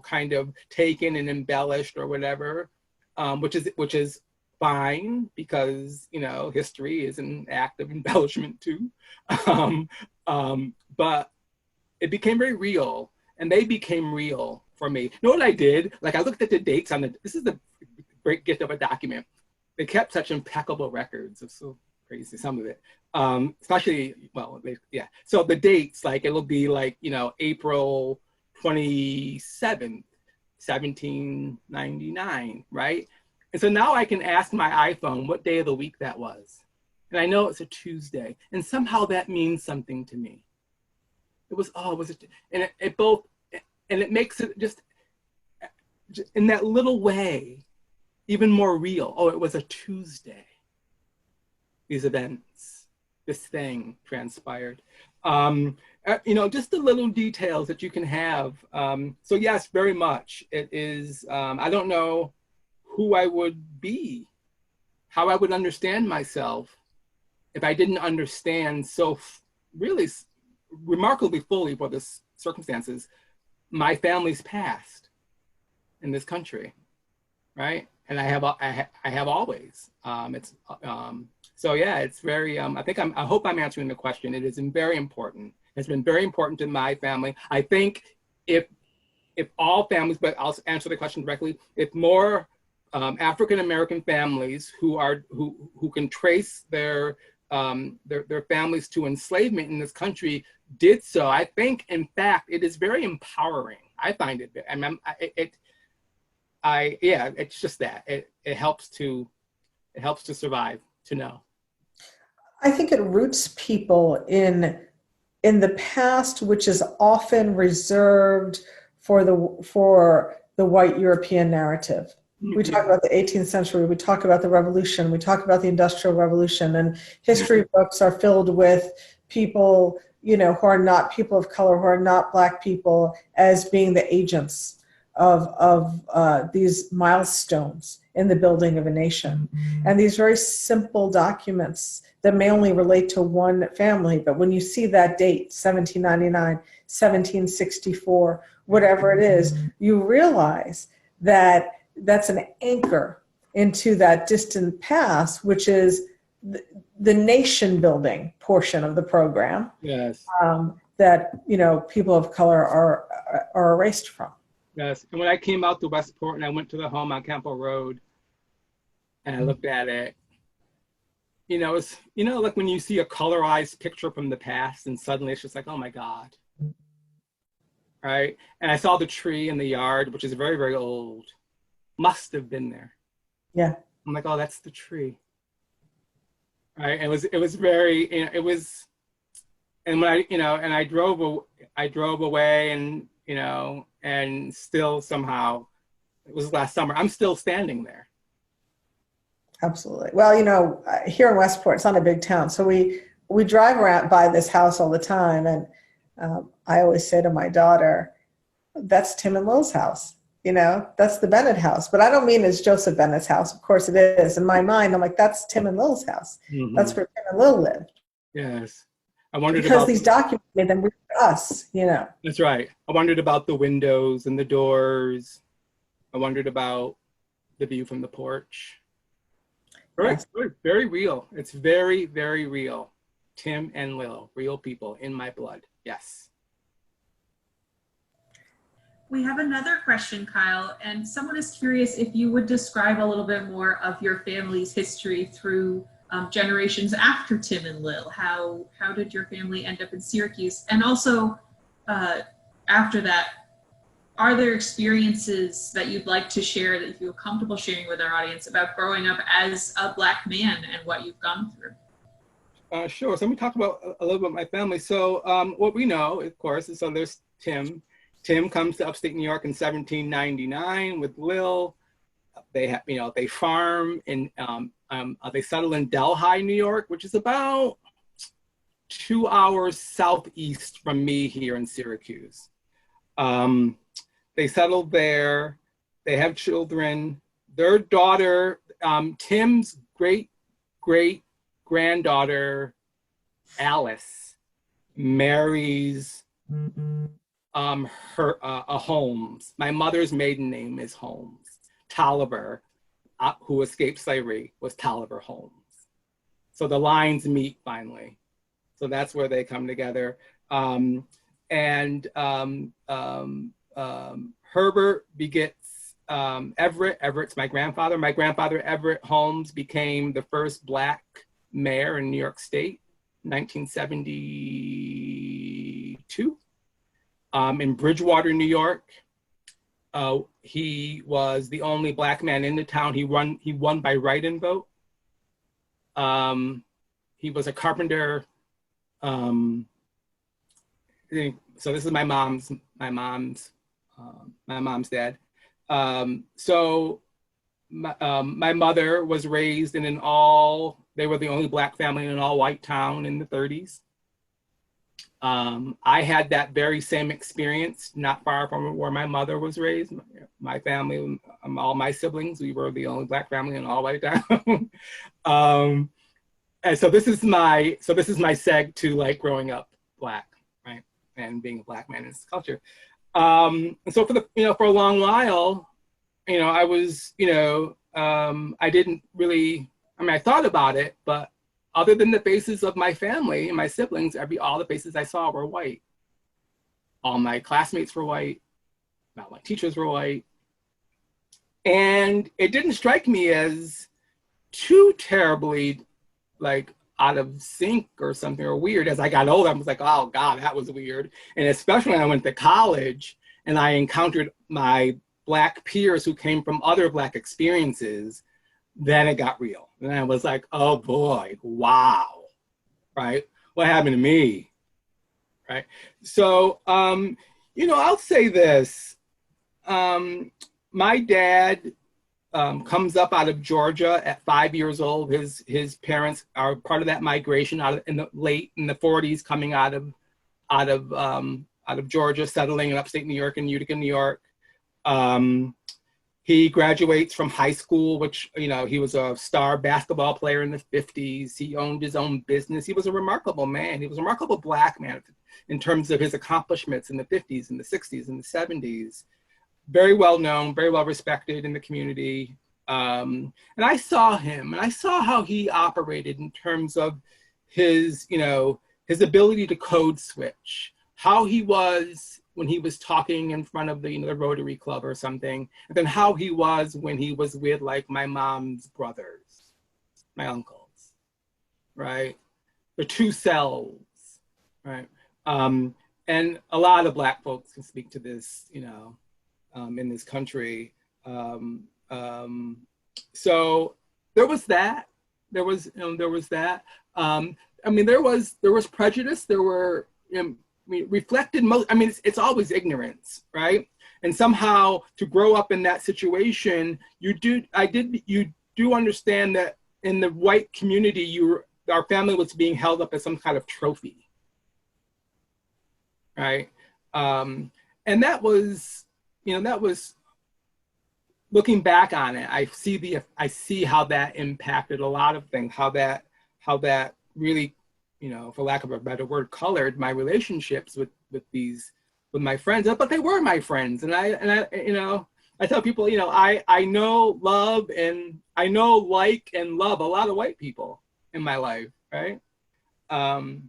kind of taken and embellished or whatever, which is fine, because, history is an act of embellishment too. But it became very real, and they became real for me. You know what I did? Like, I looked at the dates this is the great gift of a document. They kept such impeccable records. It's so crazy, some of it. Especially, yeah. So the dates, like, it'll be like, April 27th, 1799, right? And so now I can ask my iPhone what day of the week that was. And I know it's a Tuesday. And somehow that means something to me. It was, and it makes it just in that little way, even more real. Oh, it was a Tuesday. These events, this thing transpired. Just the little details that you can have. So yes, very much. It is, I don't know who I would be, how I would understand myself if I didn't understand really remarkably fully for the circumstances, my family's past in this country, right? And I have always. So yeah, it's very. I hope I'm answering the question. It is very important. It's been very important to my family. I think if all families, but I'll answer the question directly. If more African American families who can trace their families to enslavement in this country did so, I think, in fact, it is very empowering. I find it. It's just that it helps to survive, to know. I think it roots people in the past, which is often reserved for the white European narrative. Mm-hmm. We talk about the 18th century, we talk about the revolution, we talk about the Industrial Revolution, and history books are filled with people, who are not people of color, who are not Black people, as being the agents of these milestones in the building of a nation. Mm-hmm. And these very simple documents that may only relate to one family, but when you see that date, 1799, 1764, whatever it is, you realize that that's an anchor into that distant past, which is the nation building portion of the program. Yes. That people of color are erased from. Yes. And when I came out to Westport and I went to the home on Compo Road and I looked at it, it's like when you see a colorized picture from the past and suddenly it's just like, oh my God. Right? And I saw the tree in the yard, which is very, very old. Must have been there. Yeah. I'm like, oh, that's the tree. Right. And it was very, and when I drove away and, and still somehow, it was last summer, I'm still standing there. Absolutely. Well, here in Westport, it's not a big town. So we drive around by this house all the time. And I always say to my daughter, that's Tim and Lil's house. That's the Bennett house. But I don't mean it's Joseph Bennett's house. Of course it is. In my mind, I'm like, that's Tim and Lil's house. Mm-hmm. That's where Tim and Lil lived. Yes. I wondered because these documents made them real to us, That's right. I wondered about the windows and the doors. I wondered about the view from the porch. Yes. Very, very real. It's very, very real. Tim and Lil, real people in my blood. Yes. We have another question, Kyle, and someone is curious if you would describe a little bit more of your family's history through generations after Tim and Lil. How did your family end up in Syracuse? And also, after that, are there experiences that you'd like to share that you feel comfortable sharing with our audience about growing up as a Black man and what you've gone through? Sure. So let me talk about a little bit about my family. So what we know, of course, is so there's Tim. Tim comes to upstate New York in 1799 with Lil. They have, they farm and they settle in Delhi, New York, which is about 2 hours southeast from me here in Syracuse. They settled there. They have children. Their daughter, Tim's great-great-granddaughter, Alice, marries Holmes. My mother's maiden name is Holmes. Tolliver, who escaped slavery, was Tolliver Holmes. So the lines meet finally. So that's where they come together. Herbert begets Everett. Everett's my grandfather. My grandfather, Everett Holmes, became the first Black mayor in New York State in 1972. In Bridgewater, New York, he was the only Black man in the town. He won by write-in vote. He was a carpenter. So this is my mom's dad. So my mother was raised in they were the only Black family in an all-white town in the 30s. I had that very same experience not far from where my mother was raised. My family, all my siblings, we were the only Black family in an all-white town. And so this is my seg to like growing up Black, right, and being a Black man in this culture. And so for a long while, I was, I didn't really. I thought about it, but other than the faces of my family and my siblings, all the faces I saw were white. All my classmates were white. All my teachers were white, and it didn't strike me as too terribly like out of sync or something or weird. As I got older, I was like, oh God, that was weird. And especially when I went to college and I encountered my Black peers who came from other Black experiences, then it got real. And I was like, oh boy, wow, right? What happened to me, right? So, I'll say this. My dad comes up out of Georgia at 5 years old. His parents are part of that migration in the 40s, coming out of Georgia, settling in upstate New York and Utica, New York. He graduates from high school, which, he was a star basketball player in the 50s. He owned his own business. He was a remarkable man. He was a remarkable Black man in terms of his accomplishments in the 50s and the 60s and the 70s. Very well known, very well respected in the community. And I saw him, and I saw how he operated in terms of his ability to code switch, how he was when he was talking in front of the Rotary Club or something, and then how he was when he was with like my mom's brothers, my uncles, right? The two selves, right? And a lot of Black folks can speak to this, in this country. So there was that. There was that. There was prejudice. There were. Reflected most. It's always ignorance, right? And somehow to grow up in that situation, you do understand that in the white community, our family was being held up as some kind of trophy, right? And that was looking back on it. I see how that impacted a lot of things. How that really, for lack of a better word, colored my relationships with my friends. But they were my friends, and I tell people, I know, love, and I know, like, and love a lot of white people in my life, right? The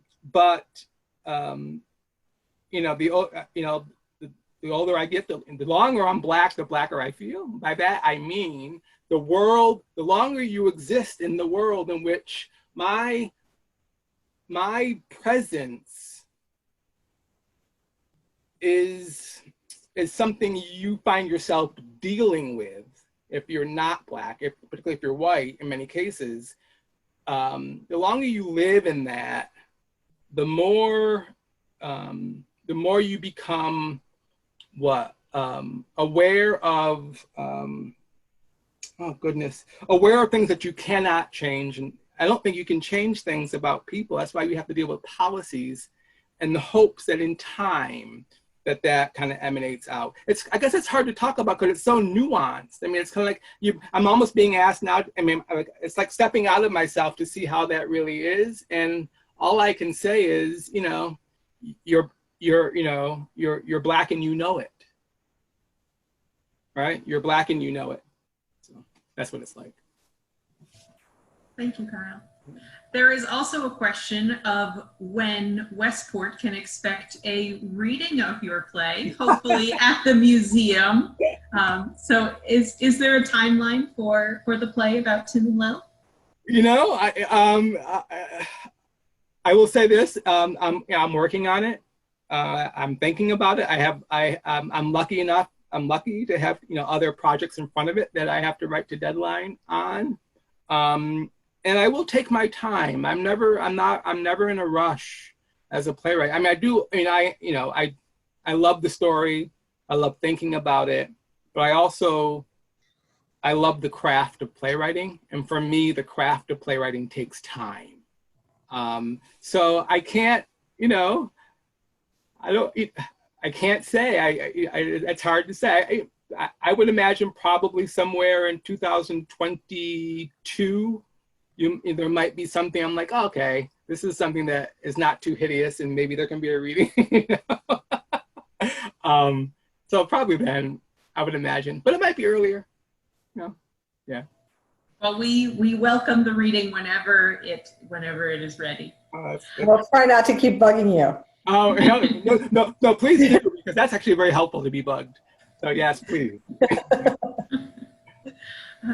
older I get, the longer I'm Black, the Blacker I feel. By that I mean the longer you exist in the world in which my presence is something you find yourself dealing with if you're not Black, particularly if you're white in many cases. The longer you live in that, the more you become aware of aware of things that you cannot change, and I don't think you can change things about people. That's why you have to deal with policies, and the hopes that in time that kind of emanates out. I guess it's hard to talk about because it's so nuanced. I mean, it's kind of like I'm almost being asked now. I mean, it's like stepping out of myself to see how that really is. And all I can say is, you're Black and you know it, right? You're Black and you know it. So that's what it's like. Thank you, Kyle. There is also a question of when Westport can expect a reading of your play, hopefully at the museum. So is there a timeline for the play about Tim and Lill? I will say this, I'm working on it. I'm thinking about it. I'm lucky to have, other projects in front of it that I have to write to deadline on. And I will take my time. I'm never in a rush as a playwright. I mean, I love the story. I love thinking about it, but I love the craft of playwriting. And for me, the craft of playwriting takes time. So I can't, I can't say, it's hard to say. I would imagine probably somewhere in 2022, there might be something I'm like, oh, okay, this is something that is not too hideous and maybe there can be a reading. So probably then, I would imagine, but it might be earlier. Yeah. Well, we welcome the reading whenever it is ready. We'll try not to keep bugging you. Oh, no, please do, because that's actually very helpful to be bugged. So yes, please.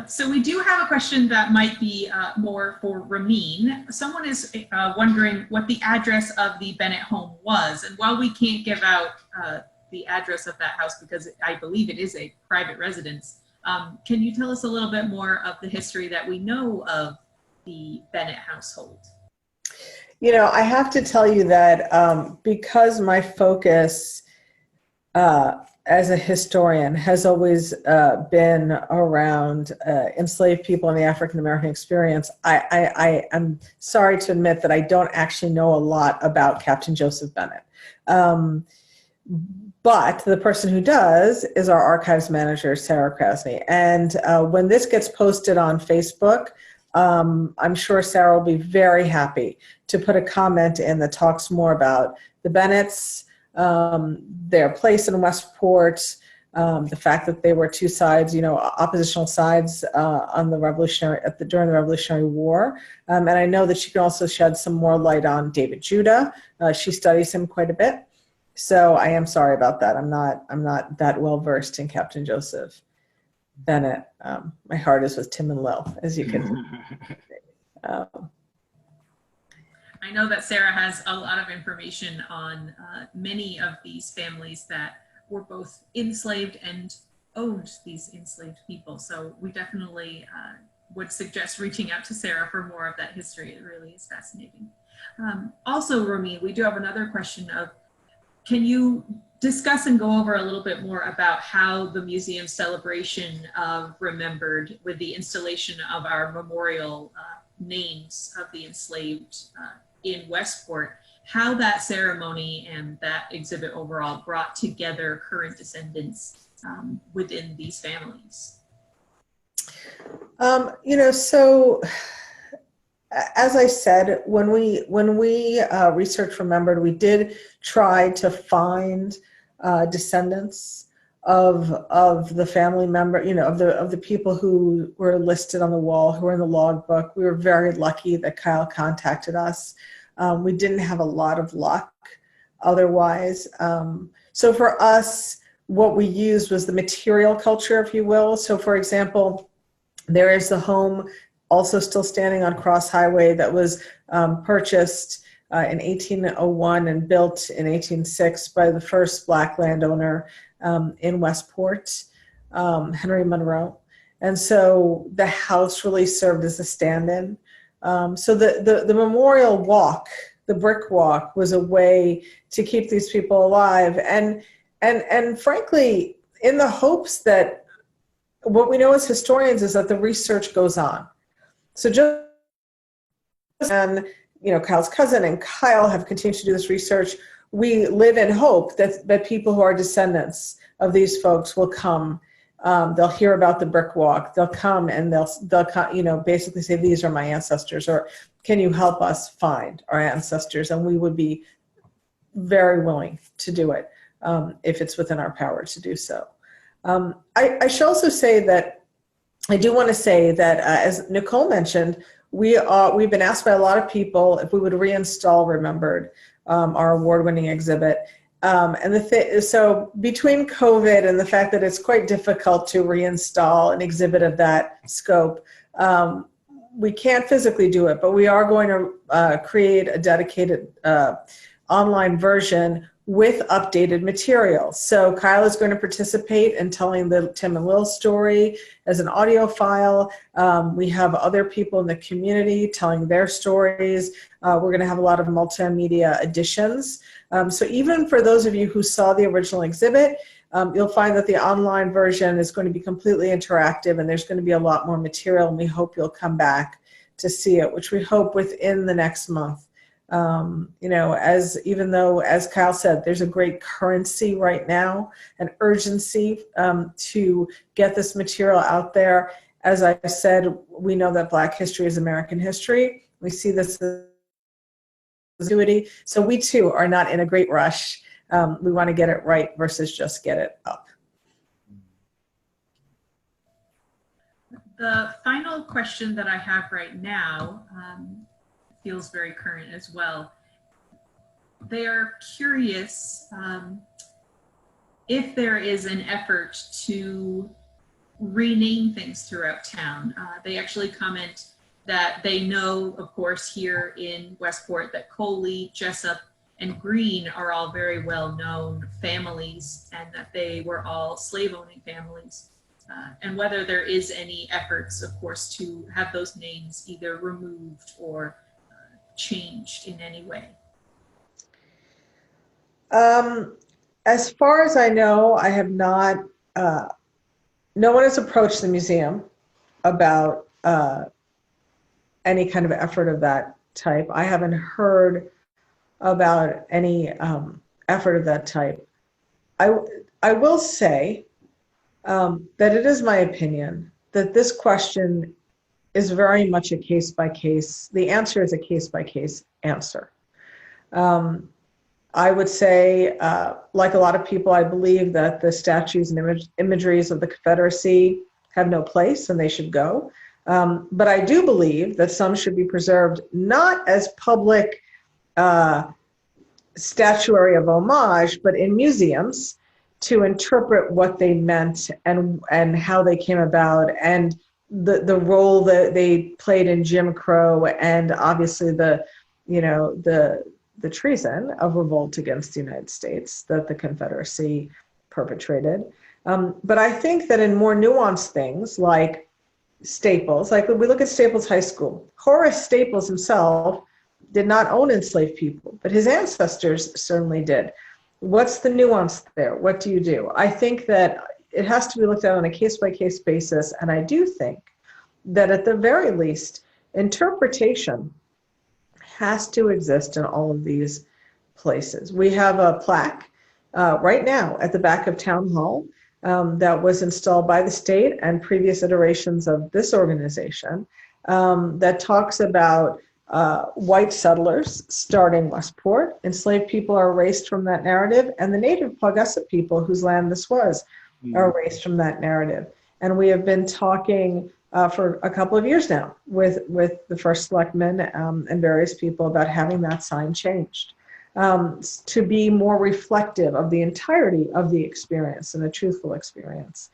So we do have a question that might be more for Ramin. Someone is wondering what the address of the Bennett home was. And while we can't give out the address of that house because I believe it is a private residence, can you tell us a little bit more of the history that we know of the Bennett household? I have to tell you that because my focus as a historian has always been around enslaved people in the African American experience, I'm sorry to admit that I don't actually know a lot about Captain Joseph Bennett. But the person who does is our archives manager, Sarah Krasny. And when this gets posted on Facebook, I'm sure Sarah will be very happy to put a comment in that talks more about the Bennetts, their place in Westport, the fact that they were two sides, oppositional sides on the during the Revolutionary War. And I know that she can also shed some more light on David Judah. She studies him quite a bit. So I am sorry about that. I'm not that well versed in Captain Joseph Bennett. My heart is with Tim and Lill, as you can see. I know that Sarah has a lot of information on many of these families that were both enslaved and owned these enslaved people. So we definitely would suggest reaching out to Sarah for more of that history. It really is fascinating. Also, Ramin, we do have another question of, can you discuss and go over a little bit more about how the museum's celebration of Remembered with the installation of our memorial names of the enslaved in Westport, how that ceremony and that exhibit overall brought together current descendants within these families? So as I said, when we researched Remembered, we did try to find descendants of the family member, of the people who were listed on the wall, who were in the logbook. We were very lucky that Kyle contacted us. We didn't have a lot of luck otherwise. So for us, what we used was the material culture, if you will. So for example, there is the home also still standing on Cross Highway that was purchased in 1801 and built in 1806 by the first Black landowner in Westport, Henry Monroe. And so the house really served as a stand-in. So the memorial walk, the brick walk, was a way to keep these people alive. And frankly, in the hopes that what we know as historians is that the research goes on. So just and Kyle's cousin and Kyle have continued to do this research. We live in hope that people who are descendants of these folks will come. They'll hear about the brick walk. They'll come and they'll basically say, these are my ancestors, or can you help us find our ancestors? And we would be very willing to do it if it's within our power to do so. I should also say that I do want to say that as Nicole mentioned, we've been asked by a lot of people if we would reinstall Remembered, our award-winning exhibit. So between COVID and the fact that it's quite difficult to reinstall an exhibit of that scope, we can't physically do it, but we are going to create a dedicated online version with updated material. So Kyle is going to participate in telling the Tim and Lill story as an audio file. We have other people in the community telling their stories. We're going to have a lot of multimedia additions. So even for those of you who saw the original exhibit, you'll find that the online version is going to be completely interactive, and there's going to be a lot more material, and we hope you'll come back to see it, which we hope within the next month. Even though, as Kyle said, there's a great currency right now, an urgency to get this material out there. As I said, we know that Black history is American history. We see this as duty. So we too are not in a great rush. We want to get it right versus just get it up. The final question that I have right now feels very current as well. They are curious if there is an effort to rename things throughout town. They actually comment that they know, of course, here in Westport that Coley, Jessup, and Green are all very well-known families, and that they were all slave-owning families. And whether there is any efforts, of course, to have those names either removed or changed in any way. As far as I know, I have not, no one has approached the museum about any kind of effort of that type. I haven't heard about any effort of that type. I will say that it is my opinion that this question is very much a case-by-case. The answer is a case-by-case answer. I would say, like a lot of people, I believe that the statues and imageries of the Confederacy have no place and they should go. But I do believe that some should be preserved, not as public statuary of homage, but in museums to interpret what they meant and how they came about, and the role that they played in Jim Crow, and obviously the treason of revolt against the United States that the Confederacy perpetrated. But I think that in more nuanced things like Staples, like we look at Staples High School, Horace Staples himself did not own enslaved people, but his ancestors certainly did. What's the nuance there? What do you do? I think that it has to be looked at on a case-by-case basis, and I do think that at the very least, interpretation has to exist in all of these places. We have a plaque right now at the back of Town Hall that was installed by the state and previous iterations of this organization that talks about white settlers starting Westport. Enslaved people are erased from that narrative, and the native Paugussett people whose land this was are erased from that narrative. And we have been talking for a couple of years now with the first selectman and various people about having that sign changed to be more reflective of the entirety of the experience and a truthful experience.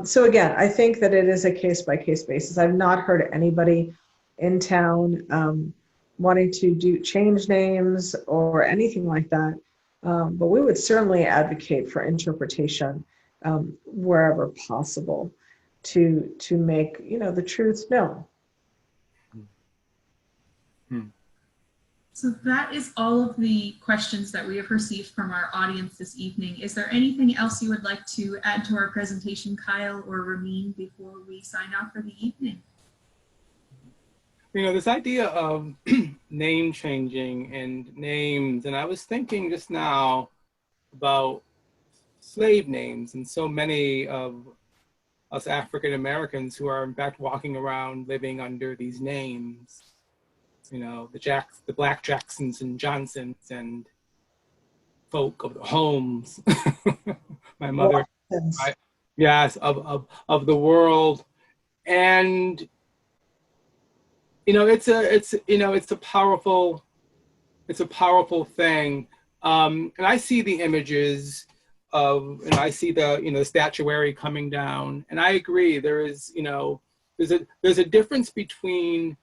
So again, I think that it is a case-by-case basis. I've not heard anybody in town wanting to change names or anything like that, but we would certainly advocate for interpretation wherever possible to make the truth known. So that is all of the questions that we have received from our audience this evening. Is there anything else you would like to add to our presentation, Kyle or Ramin, before we sign off for the evening? You know, this idea of name changing and names, and I was thinking just now about slave names, and so many of us African Americans who are in fact walking around living under these names. You know, the Black Jacksons and Johnsons and folk of the Holmes, my mother, right? Yes, of the world, and you know, it's a powerful thing. And I see the images of, and I see the, you know, the statuary coming down, and I agree. There is, you know, there's a difference between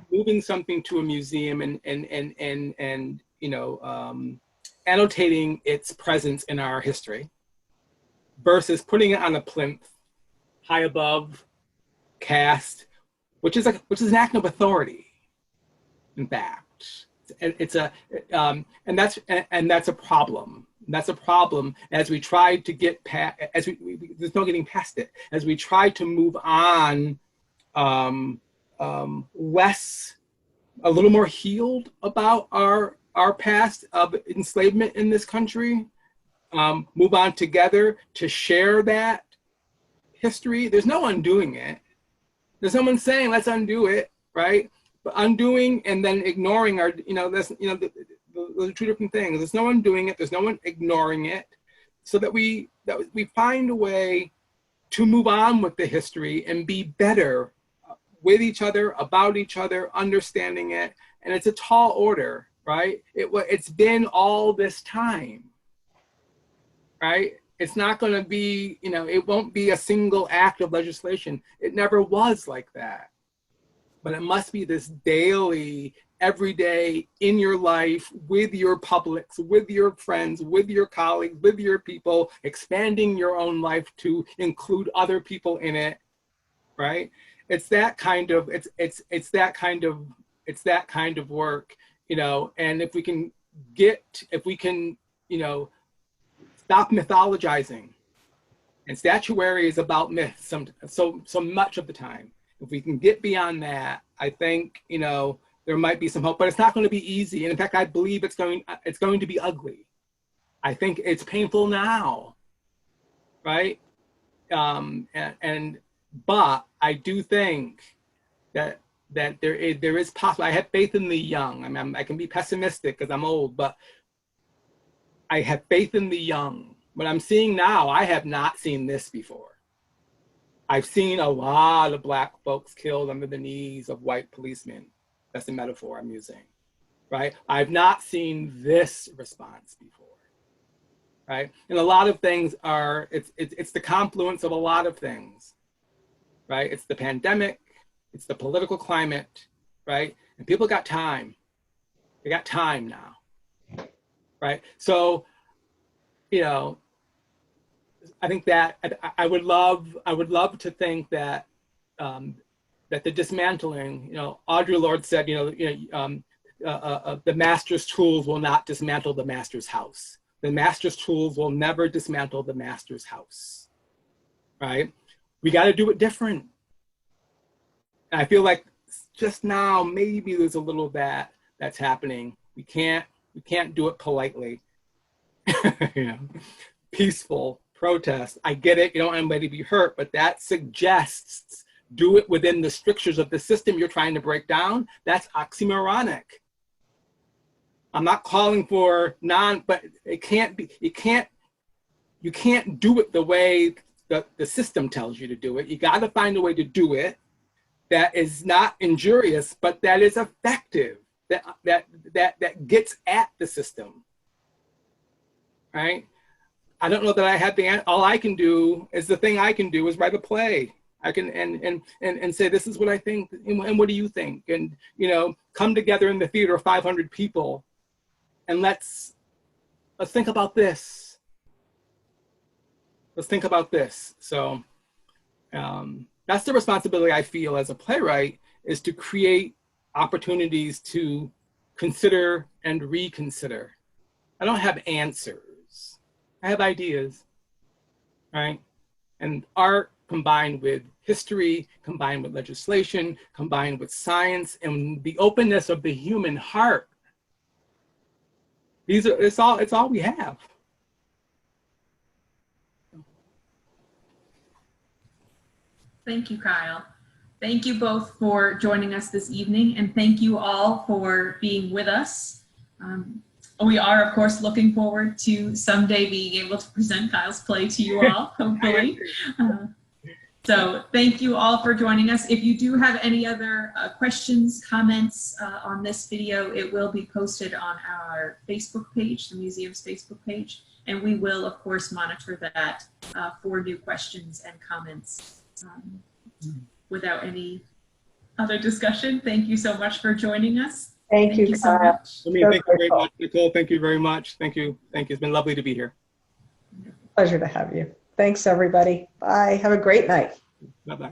moving something to a museum and you know, annotating its presence in our history versus putting it on a plinth high above, cast, which is an act of authority. In fact, it's a and that's a problem. That's a problem as we try to get past, there's no getting past it, as we try to move on, less, a little more healed about our past of enslavement in this country, move on together to share that history. There's no undoing it. There's no one saying let's undo it, right? But undoing and then ignoring are, you know, that's, you know, those are two different things. There's no one doing it. There's no one ignoring it. So that we find a way to move on with the history and be better with each other, about each other, understanding it. And it's a tall order, right? It's been all this time, right? It's not going to be, you know, it won't be a single act of legislation. It never was like that. But it must be this daily, every day in your life, with your publics, with your friends, with your colleagues, with your people, expanding your own life to include other people in it, right? It's that kind of, it's that kind of work, you know. And if we can, you know, stop mythologizing, and statuary is about myths so much of the time. If we can get beyond that, I think, you know, there might be some hope, but it's not going to be easy. And in fact, I believe it's going to be ugly. I think it's painful now, right? But I do think that there is possible. I have faith in the young. I mean, I can be pessimistic because I'm old, but I have faith in the young. What I'm seeing now, I have not seen this before. I've seen a lot of Black folks killed under the knees of white policemen. That's the metaphor I'm using, right? I've not seen this response before, right? And a lot of things are, it's the confluence of a lot of things, right? It's the pandemic, it's the political climate, right? And people got time. They got time now, right? So, you know, I think that I would love to think that that the dismantling, you know, Audre Lorde said, the master's tools will not dismantle the master's house. The master's tools will never dismantle the master's house, right? We got to do it different. And I feel like just now maybe there's a little of that's happening. We can't do it politely. You know, peaceful protest. I get it. You don't want anybody to be hurt, but that suggests do it within the strictures of the system you're trying to break down. That's oxymoronic. I'm not calling for but it can't be. You can't do it the way the system tells you to do it. You got to find a way to do it that is not injurious, but that is effective. That gets at the system. Right? I don't know that I have the answer. All I can do is the thing I can do is write a play. I can and say this is what I think and what do you think, and you know, come together in the theater of 500 people and let's think about this. Let's think about this. So that's the responsibility I feel as a playwright, is to create opportunities to consider and reconsider. I don't have answers. I have ideas, right? And art, combined with history, combined with legislation, combined with science, and the openness of the human heart. It's all we have. Thank you, Kyle. Thank you both for joining us this evening, and thank you all for being with us. We are, of course, looking forward to someday being able to present Kyle's play to you all, hopefully. So thank you all for joining us. If you do have any other questions, comments on this video, it will be posted on our Facebook page, the museum's Facebook page, and we will, of course, monitor that for new questions and comments. Without any other discussion, thank you so much for joining us. Thank you so much. Thank you very much, Nicole. Thank you very much. Thank you. Thank you. It's been lovely to be here. Pleasure to have you. Thanks, everybody. Bye. Have a great night. Bye-bye.